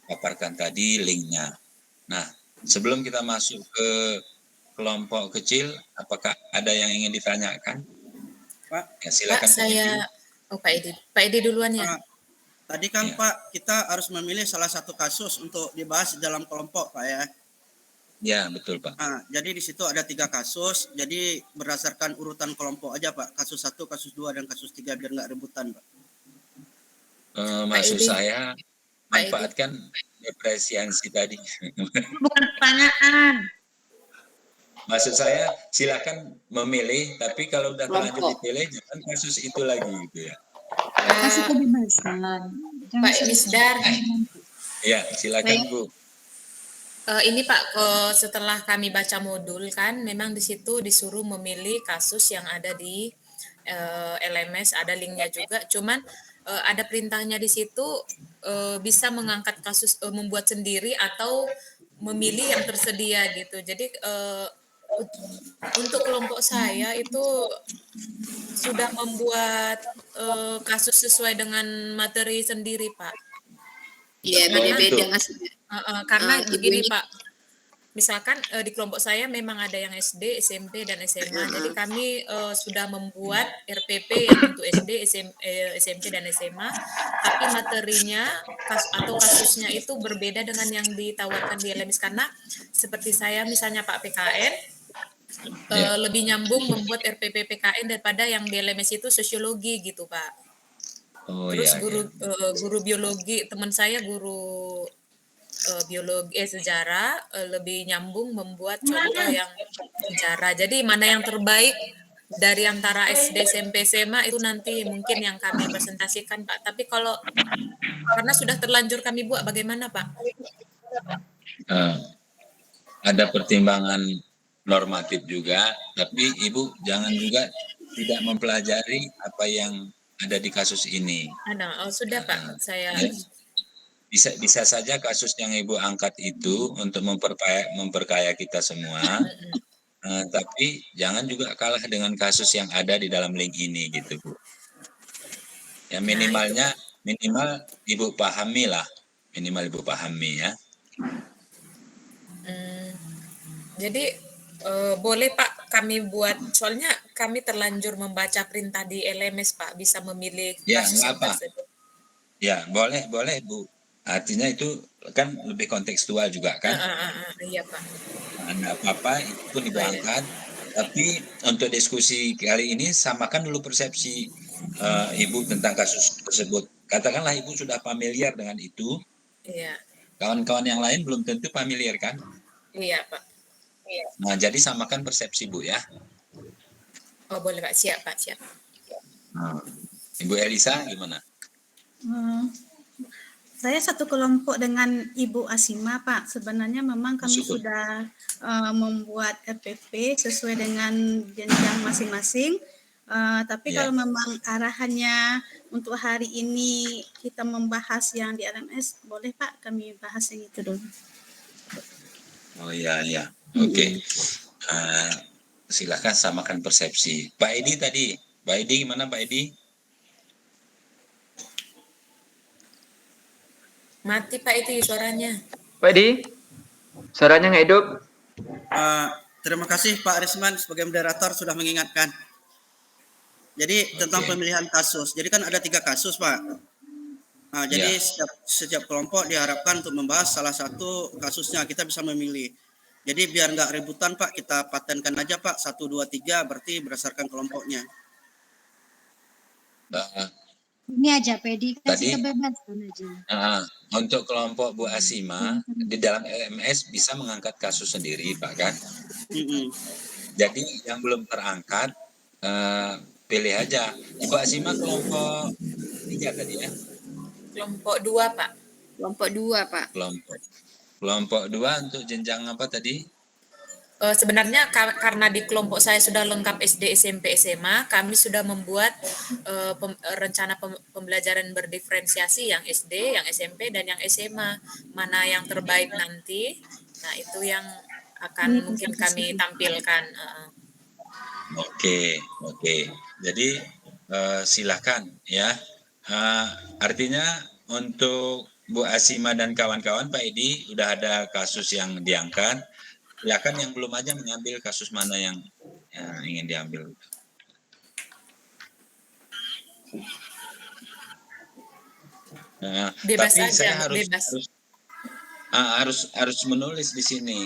paparkan tadi linknya. Nah, sebelum kita masuk ke kelompok kecil, apakah ada yang ingin ditanyakan? Pak, ya, silakan. Pak, saya, Pak Edi duluan ya. Tadi kan ya. Pak, kita harus memilih salah satu kasus untuk dibahas dalam kelompok, Pak ya. Ya, betul Pak. Jadi di situ ada 3 kasus, jadi berdasarkan urutan kelompok aja Pak, kasus 1, kasus 2, dan kasus 3 biar nggak rebutan Pak. Maksud saya manfaatkan depresiasi tadi. Bukan pertanyaan. Maksud saya silakan memilih, tapi kalau udah terlanjur dipilih jangan kasus itu lagi gitu ya. Kasih kebebasan. Pak Misdar. Ya, silakan Bu. Ini Pak, setelah kami baca modul kan, memang di situ disuruh memilih kasus yang ada di LMS, ada linknya juga. Cuman ada perintahnya di situ bisa mengangkat kasus, membuat sendiri atau memilih yang tersedia gitu. Jadi untuk kelompok saya itu sudah membuat kasus sesuai dengan materi sendiri Pak. Iya, beda-beda. Karena begini Pak, misalkan di kelompok saya memang ada yang SD, SMP, dan SMA. Jadi kami sudah membuat RPP yang untuk SD, SMP, dan SMA. Tapi materinya atau kasusnya itu berbeda dengan yang ditawarkan di LMS. Karena seperti saya misalnya Pak PKN, lebih nyambung membuat RPP PKN daripada yang di LMS itu sosiologi gitu Pak. Terus guru biologi, teman saya guru biologi sejarah lebih nyambung membuat contoh yang sejarah. Jadi mana yang terbaik dari antara SD, SMP, SMA itu nanti mungkin yang kami presentasikan Pak. Tapi kalau karena sudah terlanjur kami buat, bagaimana Pak? Ada pertimbangan normatif juga, tapi Ibu jangan juga tidak mempelajari apa yang ada di kasus ini. Sudah Pak, saya bisa saja kasus yang Ibu angkat itu untuk memperkaya kita semua, tapi jangan juga kalah dengan kasus yang ada di dalam link ini gitu Bu. Ya minimal Ibu pahami lah, minimal Ibu pahami ya. Jadi boleh Pak kami buat, soalnya kami terlanjur membaca perintah di LMS Pak, bisa memilih kasus yang tersebut. Ya boleh Bu. Artinya itu kan lebih kontekstual juga kan? Iya Pak. Nah, apa-apa itu pun diangkat. Tapi untuk diskusi kali ini samakan dulu persepsi Ibu tentang kasus tersebut. Katakanlah Ibu sudah familiar dengan itu. Iya. Kawan-kawan yang lain belum tentu familiar kan? Iya Pak. Nah, jadi samakan persepsi Bu ya. Oh boleh Pak, siap Pak, siap. Ibu Elisa gimana? Saya satu kelompok dengan Ibu Asima Pak. Sebenarnya memang kami sudah membuat RPP sesuai dengan jenjang masing-masing. Tapi kalau memang arahannya untuk hari ini kita membahas yang di LMS, boleh Pak kami bahas yang itu dulu. Oh iya. Oke. Silakan samakan persepsi. Pak Edi tadi. Pak Edi gimana Pak Edi? Mati Pak Edi suaranya. Pak Edi, suaranya nggak hidup. Terima kasih Pak Arisman sebagai moderator sudah mengingatkan. Jadi tentang pemilihan kasus. Jadi kan ada 3 kasus Pak. Nah, jadi setiap kelompok diharapkan untuk membahas salah satu kasusnya, kita bisa memilih. Jadi biar nggak rebutan Pak, kita patenkan aja Pak 1, 2, 3 berarti berdasarkan kelompoknya. Ini aja Pedi Tadi, kasih kebebasan aja. untuk kelompok Bu Asima di dalam LMS bisa mengangkat kasus sendiri Pak kan. Jadi yang belum terangkat pilih aja. Bu Asima kelompok 3 tadi ya. Kelompok 2 Pak. Kelompok 2 Pak. Kelompok 2 untuk jenjang apa tadi? Sebenarnya karena di kelompok saya sudah lengkap SD, SMP, SMA, kami sudah membuat rencana pembelajaran berdiferensiasi yang SD, yang SMP, dan yang SMA. Mana yang terbaik nanti, nah itu yang akan mungkin kami tampilkan. Oke. Jadi silakan ya. Artinya untuk Bu Asima dan kawan-kawan, Pak Edi udah ada kasus yang diangkat. Silakan yang belum aja mengambil kasus mana yang ingin diambil. Bebas tapi aja, saya bebas. harus menulis di sini.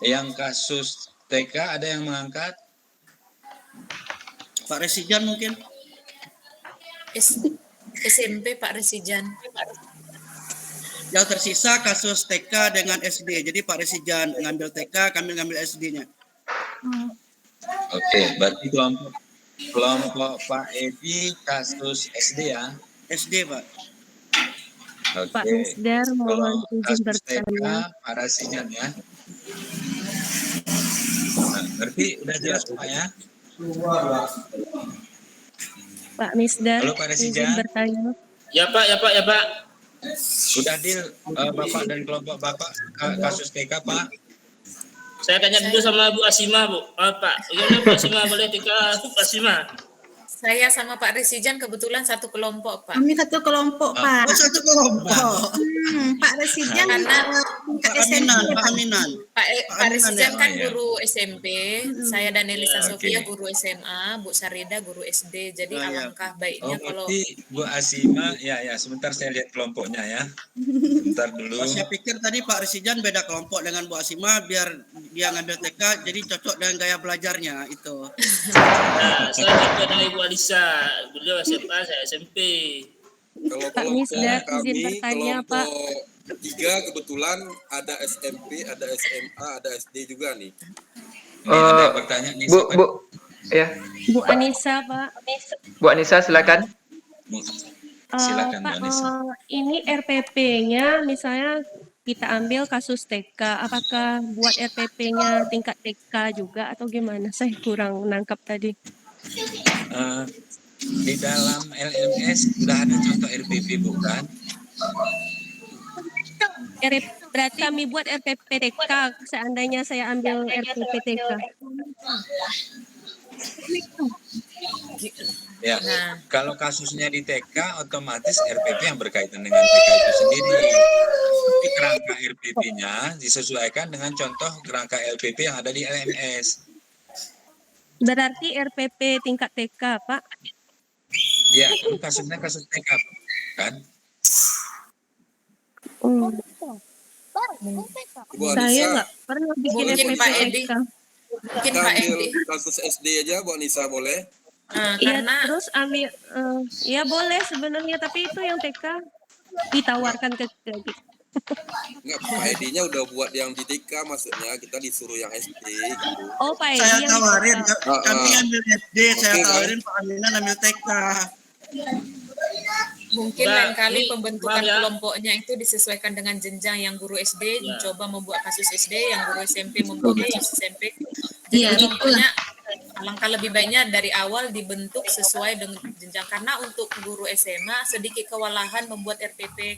Yang kasus TK ada yang mengangkat? Pak Resijan mungkin? SMP Pak Resijan. Yang tersisa kasus TK dengan SD. Jadi Pak Resijan ngambil TK, kami ngambil SD-nya. Oke, berarti kelompok Pak Edi kasus SD ya? SD Pak. Oke. Pak Misdar mohon izin bertanya. Pak Resijan ya. Nah, berarti udah jelas Pak ya? Pak Misdar Halo, Pak izin Resijan. bertanya. Ya Pak. Sudah deal Bapak dan kelompok Bapak kasus TK Pak? Saya tanya dulu sama Bu Asima, Bu. Pak, gimana Bu Asima boleh tinggal Bu Asima? Saya sama Pak Resijan kebetulan satu kelompok Pak. Kami satu kelompok Pak. Oh, satu kelompok. Pak Resijan Karena tingkat SMP. Pak Aminan. Pak Resijan kan ya? guru SMP, saya dan Elisa Oke. Sofia guru SMA, Bu Sarida guru SD. Jadi alangkah baiknya kalau Berarti Bu Asima, ya sebentar saya lihat kelompoknya ya. Sebentar dulu. Saya pikir tadi Pak Resijan beda kelompok dengan Bu Asima biar dia ngambil TK jadi cocok dengan gaya belajarnya itu. Nah, saya juga dengan Ibu Alisa. Beliau SMA, saya SMP. Kalau Pak Misdar kelompok izin kami, bertanya Pak. kelompok 3 kebetulan ada SMP, ada SMA, ada SD juga nih. Ini ada yang bertanya nih. siapa? Bu, ya, Bu Anissa Pak. Bu Anissa silakan. Silakan Bu Pak, Anissa. ini RPP-nya misalnya kita ambil kasus TK, apakah buat RPP-nya tingkat TK juga atau gimana? Saya kurang menangkap tadi. Di dalam LMS sudah ada contoh RPP bukan? Berarti kami buat RPP TK, seandainya saya ambil RPP TK. Ya, Nah. kalau kasusnya di TK otomatis RPP yang berkaitan dengan TK itu sendiri. Tapi kerangka RPP-nya disesuaikan dengan contoh kerangka LPP yang ada di LMS. Berarti RPP tingkat TK, Pak? Ya, kasusnya kasus TK kan? Ibu Saya Anissa, nggak pernah bikin Mungkin RPP Pak Edi. TK. Mungkin kita Pak ambil Edi. kasus SD aja Bu Anissa boleh? Iya, Karena terus ambil, ya boleh sebenarnya, tapi itu yang TK ditawarkan ke Enggak, Pak Edi-nya udah buat yang di TK, maksudnya kita disuruh yang SD gitu. Oh, Pak Edi Saya yang tawarin, di TK. kami ambil SD, saya Oke, tawarin Pak Aminan ambil TK. mungkin Mbak, lain kali ini, pembentukan maaf ya. kelompoknya itu disesuaikan dengan jenjang. Yang guru SD Ya. mencoba membuat kasus SD, yang guru SMP membuat kasus SMP. Jadi Iya, kelompoknya alangkah lebih baiknya dari awal dibentuk sesuai dengan jenjang. Karena untuk guru SMA sedikit kewalahan membuat RPP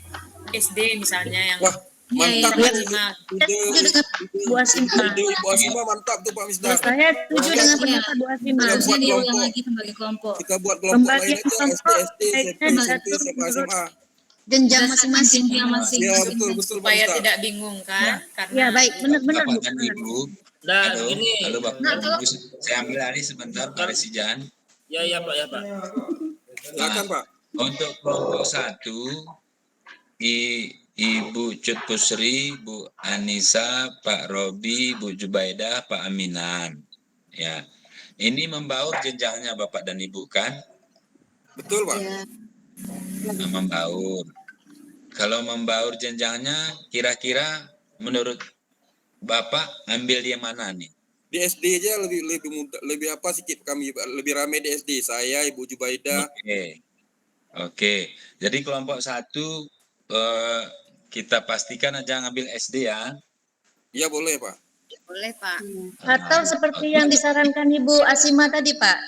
SD misalnya yang Wah, mantap Iya, ya. maksimal. Ide Bu Asima. Bu Asima mantap tuh Pak Misdar. Saya setuju Iya. dengan pendapat Bu Asima. Harusnya buat diulang kelompok. lagi sebagai kelompok. Kita buat kelompok Membagi lain aja, SD, kelompok, SMP, SMP, SMA, SMA. Jenjang masing-masing. Ya, betul Supaya Pak Misdar. tidak bingung kan? Karena Ya, baik, benar-benar Bu. Bapak dan Ibu. Nah, Halo, ini, halo Bapak dan Ibu. Saya ambil alih sebentar Pak Resijan. ya Pak. Silakan Pak. Untuk kelompok 1, Ibu Cut Pusri, Bu Anissa, Pak Robi, Bu Jubaidah, Pak Aminan. Ya, ini membaur jenjangnya Bapak dan Ibu kan? Betul, Pak. Nah, membaur. Kalau membaur jenjangnya, kira-kira menurut Bapak ambil yang mana nih? Di SD aja lebih mudah, lebih apa sedikit kami lebih ramai di SD. Saya, Ibu Jubaidah. Oke. Jadi kelompok 1 kita pastikan aja ngambil SD ya. Iya boleh, Pak. Boleh, Pak. Atau seperti yang disarankan Ibu Asima tadi, Pak.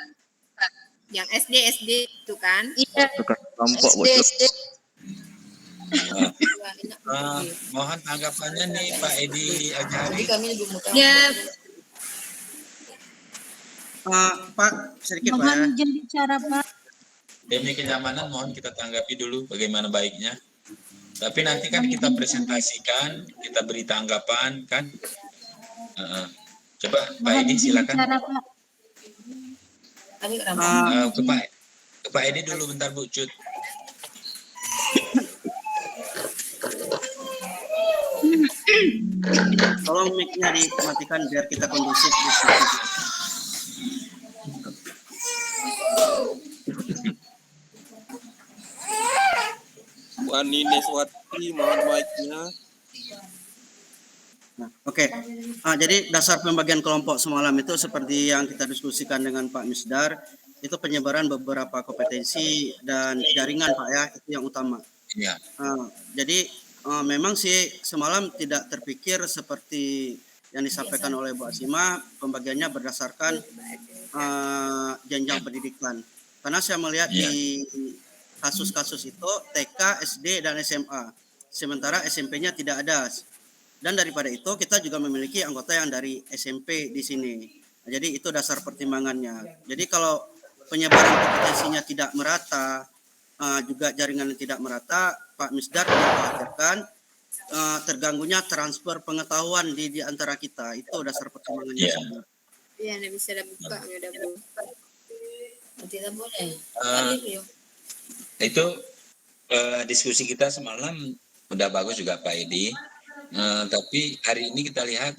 Yang SD itu kan? Iya. Kelompok SD. Mohon tanggapannya nih Pak Edi Ajari. Ya, Pak, sedikit Pak. Mohon izin bicara, Pak. Demi kenyamanan mohon kita tanggapi dulu bagaimana baiknya. Tapi nanti kan kita presentasikan, kita beri tanggapan kan. Coba Pak Edi silakan. Ke Pak Edi dulu bentar Bu Cut. Tolong mic-nya dimatikan biar kita kondusif diskusi. Bu Ani Neswati, mohon mic-nya. Nah, oke. Jadi dasar pembagian kelompok semalam itu seperti yang kita diskusikan dengan Pak Misdar, itu penyebaran beberapa kompetensi dan jaringan Pak ya, itu yang utama. Iya. Jadi memang sih semalam tidak terpikir seperti yang disampaikan oleh Bu Asima, pembagiannya berdasarkan jenjang pendidikan. Karena saya melihat di kasus-kasus itu TK, SD, dan SMA. Sementara SMP-nya tidak ada. Dan daripada itu kita juga memiliki anggota yang dari SMP di sini. Nah, jadi itu dasar pertimbangannya. Jadi kalau penyebaran kompetensinya tidak merata, juga jaringannya tidak merata, Pak Misdar mengkhawatirkan terganggunya transfer pengetahuan di antara kita. Itu dasar pertimbangannya. Iya, nggak bisa buka, nggak ada Bu. Tidak boleh. Itu diskusi kita semalam udah bagus juga Pak Edi. Tapi hari ini kita lihat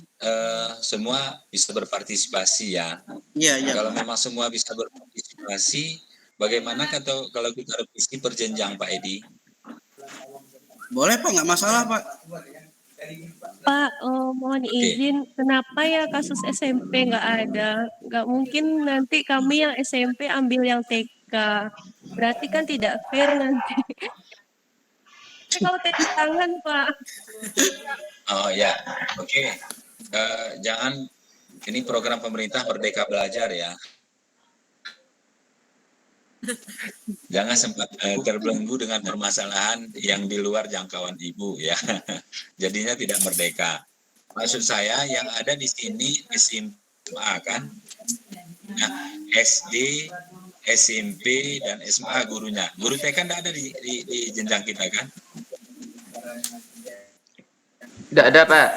semua bisa berpartisipasi ya. Iya. Kalau memang semua bisa berpartisipasi, bagaimana kalau kita revisi perjenjang Pak Edi? Boleh Pak, nggak masalah Pak. Pak, mohon izin, kenapa ya kasus SMP nggak ada? Nggak mungkin nanti kami yang SMP ambil yang TK. Berarti kan tidak fair nanti. Kalau tepuk tangan, Pak. Oh ya, oke. Jangan, ini program pemerintah Merdeka Belajar ya. Jangan sempat terbelenggu dengan permasalahan yang di luar jangkauan Ibu ya. Jadinya tidak merdeka. Maksud saya yang ada di sini SMA kan. Nah, SD, SMP, dan SMA gurunya. Guru TK tidak ada di jenjang kita kan? Tidak ada, Pak.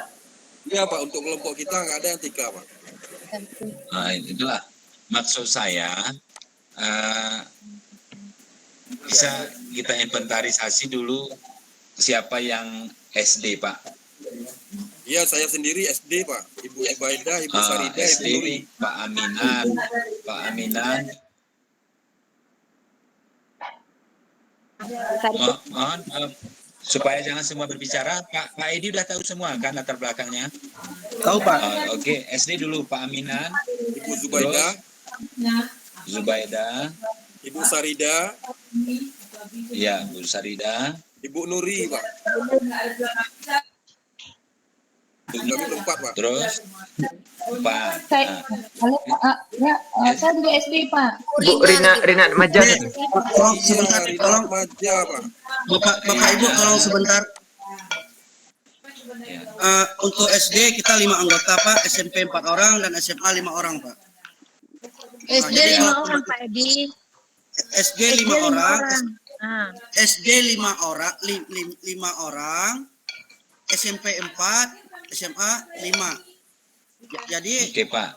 Iya, Pak. Untuk kelompok kita nggak ada yang TK, Pak. Nah, itulah. Maksud saya, bisa kita inventarisasi dulu siapa yang SD, Pak. Iya, saya sendiri SD, Pak. Ibu Jubaidah, Ibu Sarida, SD, Ibu Nuri. Pak Aminan. Mohon supaya jangan semua berbicara. Pak Edi udah tahu semua kan latar belakangnya? Tahu Pak. Oke, SD dulu Pak Aminan. Ibu Jubaidah. Zubaidah. Ibu Sarida. Iya, Bu Sarida. Ibu Nuri, Pak. Kami berempat, Pak. Terus Pak. Saya juga SD, Pak. Bu Rina Maja. Tolong sebentar, tolong Maja, Pak. Bapak Ibu tolong sebentar. Untuk SD kita 5 anggota Pak, SMP 4 orang dan SMA 5 orang Pak. SD 5 orang Pak Edi. SD 5 orang. SD 5 orang, 5 orang. SMP 4, SMA 5. Jadi Oke, Pak.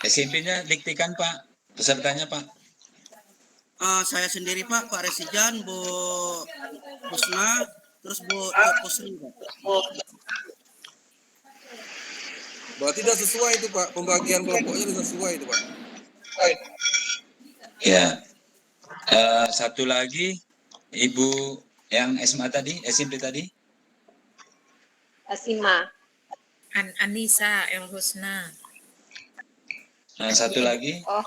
SMP-nya diktikan, Pak. Pesertanya, Pak. Saya sendiri Pak, Pak Resijan, Bu Husna, terus Bu Pusri. Berarti tidak sesuai itu Pak, pembagian kelompoknya tidak sesuai itu Pak. Ya. Satu lagi, Ibu yang SMA tadi, SMP tadi. Asima. Anissa El Husna. Satu lagi. Oh,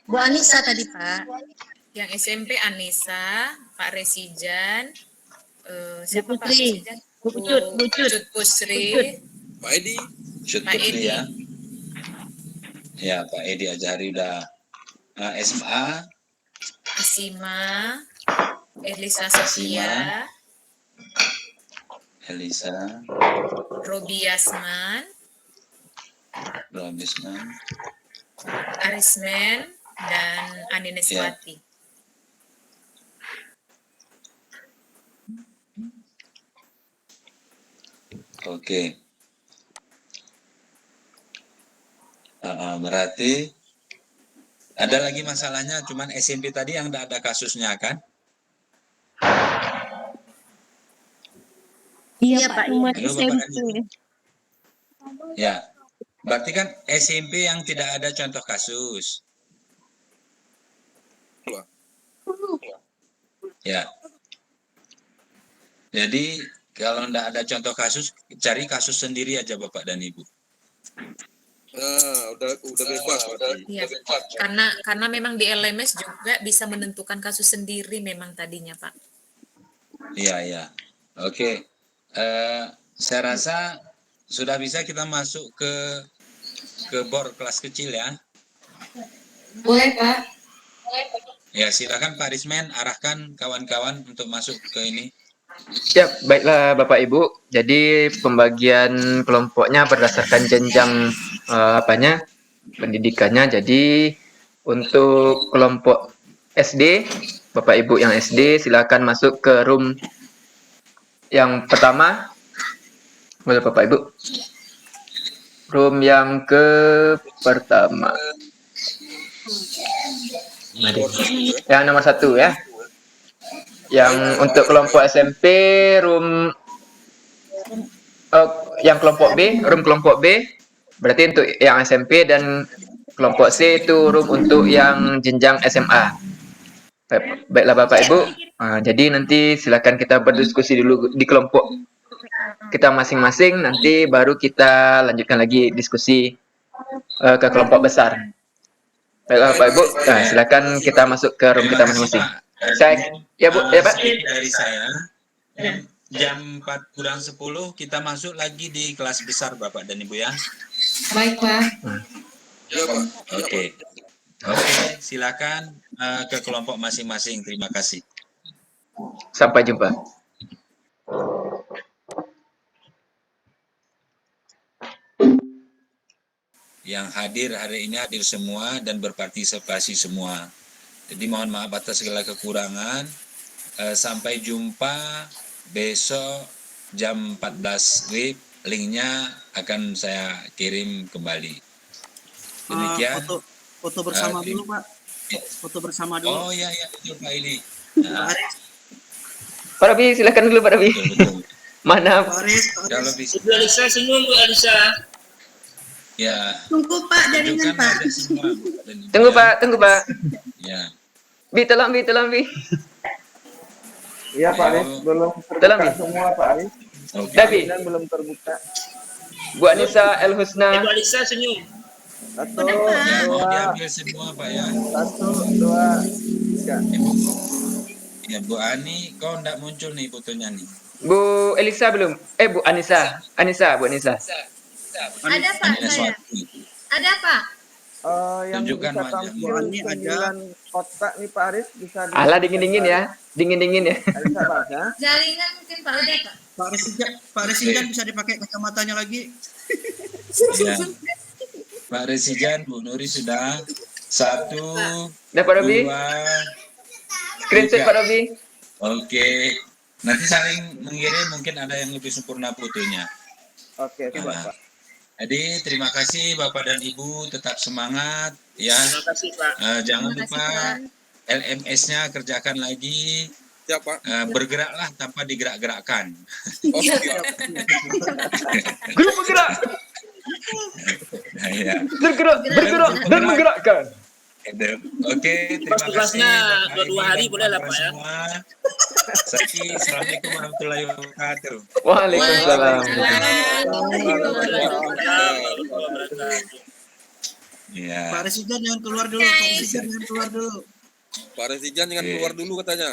Bu Anissa tadi Pak. Yang SMP Anissa, Pak Resijan, siapa Pak Putri. Resijan? Bucut. Pusri, Pak Edi. Pak Edi. Ya. Ya, Pak Edi Azhari udah SMA. Asima, Elisa Sofia, Elisa, Robi Yasman, Arismen, dan Anine Swati. Oke. Berarti ada lagi masalahnya, cuman SMP tadi yang tidak ada kasusnya kan? Iya, Iya, Pak, Pak. cuma Halo, Bapak SMP. Andi. Ya, berarti kan SMP yang tidak ada contoh kasus. Ya. Jadi kalau tidak ada contoh kasus, cari kasus sendiri aja Bapak dan Ibu. Udah bebas berarti. Iya, karena memang di LMS juga bisa menentukan kasus sendiri memang tadinya Pak. Iya, iya. Oke. Saya rasa sudah bisa kita masuk ke bor kelas kecil ya. boleh Pak. Ya, silakan Pak Rismen arahkan kawan-kawan untuk masuk ke ini. Siap, baiklah Bapak Ibu. Jadi pembagian kelompoknya berdasarkan jenjang pendidikannya. Jadi untuk kelompok SD, Bapak Ibu yang SD silakan masuk ke room yang pertama. Boleh Bapak Ibu. Room yang pertama. Yang nomor 1 ya. Yang untuk kelompok SMP room yang kelompok B, room kelompok B berarti untuk yang SMP, dan kelompok C itu room untuk yang jenjang SMA. Baiklah Bapak Ibu. Jadi nanti silakan kita berdiskusi dulu di kelompok kita masing-masing, nanti baru kita lanjutkan lagi diskusi ke kelompok besar. Baiklah Bapak Ibu, silakan kita masuk ke room kita masing-masing. Ya Bu, ya Pak. Dari saya, jam 4:40 kita masuk lagi di kelas besar Bapak dan Ibu ya. Baik Pak. Iya Pak. Oke, silakan ke kelompok masing-masing. Terima kasih. Sampai jumpa. Yang hadir hari ini hadir semua dan berpartisipasi semua. Jadi mohon maaf atas segala kekurangan. Sampai jumpa besok jam 14 WIB. Linknya akan saya kirim kembali. Demikian. Foto bersama dulu Pak. Foto bersama dulu. Oh iya betul Pak ini. Pak Robi, silakan dulu Pak Robi. Mana? Kalau bisa. Bu Alisa senyum Bu Alisa. Ya. Tunggu Pak jaringan Pak. Tunggu Pak. Ya. Bi, tolong Bi. Iya Pak Aris, belum terbuka semua Pak Aris. Dabi. Belum terbuka. Bu Anissa El Husna. Bu Alisa senyum. 1, 2, Mau diambil semua Pak ya. 1, 2, 3. Ya Bu Ani, kau enggak muncul nih fotonya nih. Bu Elisa belum? Bu Anissa. Bu Anissa. Ada Pak saya. Ada Pak. Yang Tunjukkan bisa wajah. tampil 9 kotak nih Pak Aris, bisa Alah, dingin-dingin ya. Dingin-dingin ya. Bisa Pak ya. Jaringan mungkin Pak udah Pak. Pak Resijan bisa dipakai kacamatanya lagi. Ya. Pak Resijan, Bu Nuri sudah. 1, Udah Pak Robi. 2, Screenshot 3. Pak Robi. Oke. Nanti saling mengirim, mungkin ada yang lebih sempurna fotonya. Oke, Pak. Jadi terima kasih Bapak dan Ibu, tetap semangat ya. Terima kasih Pak. Jangan Terima kasih, lupa Pak. LMS-nya kerjakan lagi. Siap, Pak. Bergeraklah tanpa digerak-gerakkan. Oh, siap. Grup bergerak, Ya. bergerak dan menggerakkan. Oke, terima kasih. Tugasnya Bapak, 2 Ibu, hari dan boleh lah, kawan-kawan Pak, ya. semua. Assalamualaikum warahmatullahi wabarakatuh. Waalaikumsalam. Ya. Pak Resijan jangan keluar dulu, Pak Resijan jangan keluar dulu. Pak Resijan jangan keluar dulu katanya.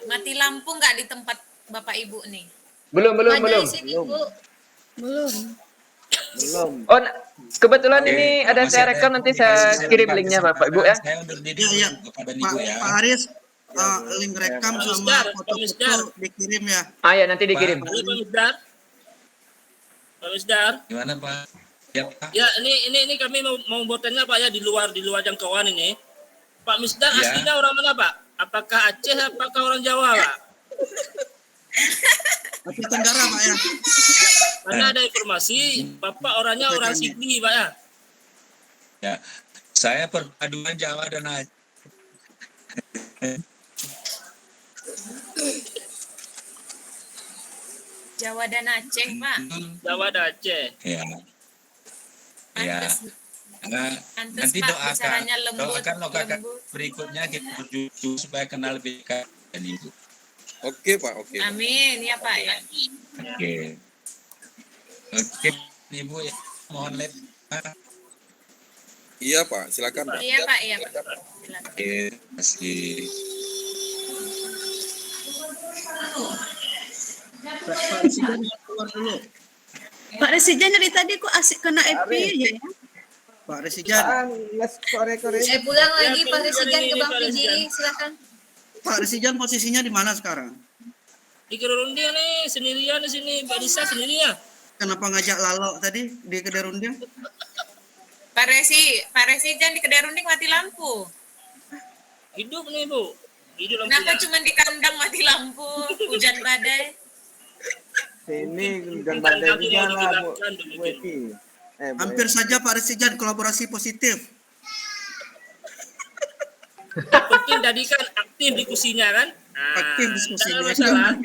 Mati lampu nggak di tempat Bapak Ibu nih? Belum. Ada di sini, Bu. Belum. Oh, kebetulan ini ada saya rekam, nanti saya kirim linknya Bapak Ibu ya. Saya undur diri Iya, dulu Bapak dan Ibu ya. Pak Haris, link rekam Pak sama Misdar, Pak foto-foto Misdar. dikirim ya. Ya nanti dikirim. Halo Pak Misdar. Pak Misdar. Gimana Pak? Ya Pak. Ya, ini kami mau bertanya Pak ya di luar jangkauan ini. Pak Misdar Ya. aslinya orang mana Pak? Apakah Aceh, apakah orang Jawa Pak? Aceh Tenggara Pak ya. Karena ada informasi Bapak orangnya orang Sydney Pak ya. Ya. Saya perpaduan Jawa dan Aceh. Jawa dan Aceh, Pak. Jawa dan Aceh. Ya. Ya. Pantes, Nanti Pak, doakan, bicaranya lembut, doakan lembut. berikutnya kita berjujur supaya kenal lebih dekat dan Ibu. Oke, Pak. Oke. Amin ya Pak ya. Oke, Ibu ya. Mohon lihat. Iya, Pak. Silakan, Pak. Iya Pak, iya Pak. Silakan. Oke, terima kasih. Pak Resijan jangan keluar dulu. Pak Resijan dari tadi kok asik kena FP aja ya? Pak Resijan. Pulang lagi Pak Resijan ke Bang Piji, silakan. Pak Resijan posisinya di mana sekarang? Di Kedorundia nih, sendirian di sini, Mbak Disa sendirian. Kenapa ngajak Lalo tadi di Kedorundia? Pak Resijan di Kedarunding mati lampu. Hidup nih Bu. Hidup Kenapa lampunya. cuma di kandang mati lampu, hujan badai? Sini hujan badai juga lah, Bu Eki. Hampir saja Pak Resijan kolaborasi positif. Yang penting tadi kan aktif diskusinya kan. Aktif diskusi. Jangan masalah.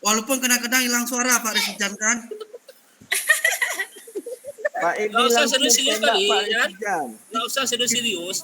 Walaupun kadang-kadang hilang suara Pak Resijan kan. Pak Edi Nggak usah langsung serius-serius tembak kali, Pak kan? Resijan. Nggak usah serius-serius.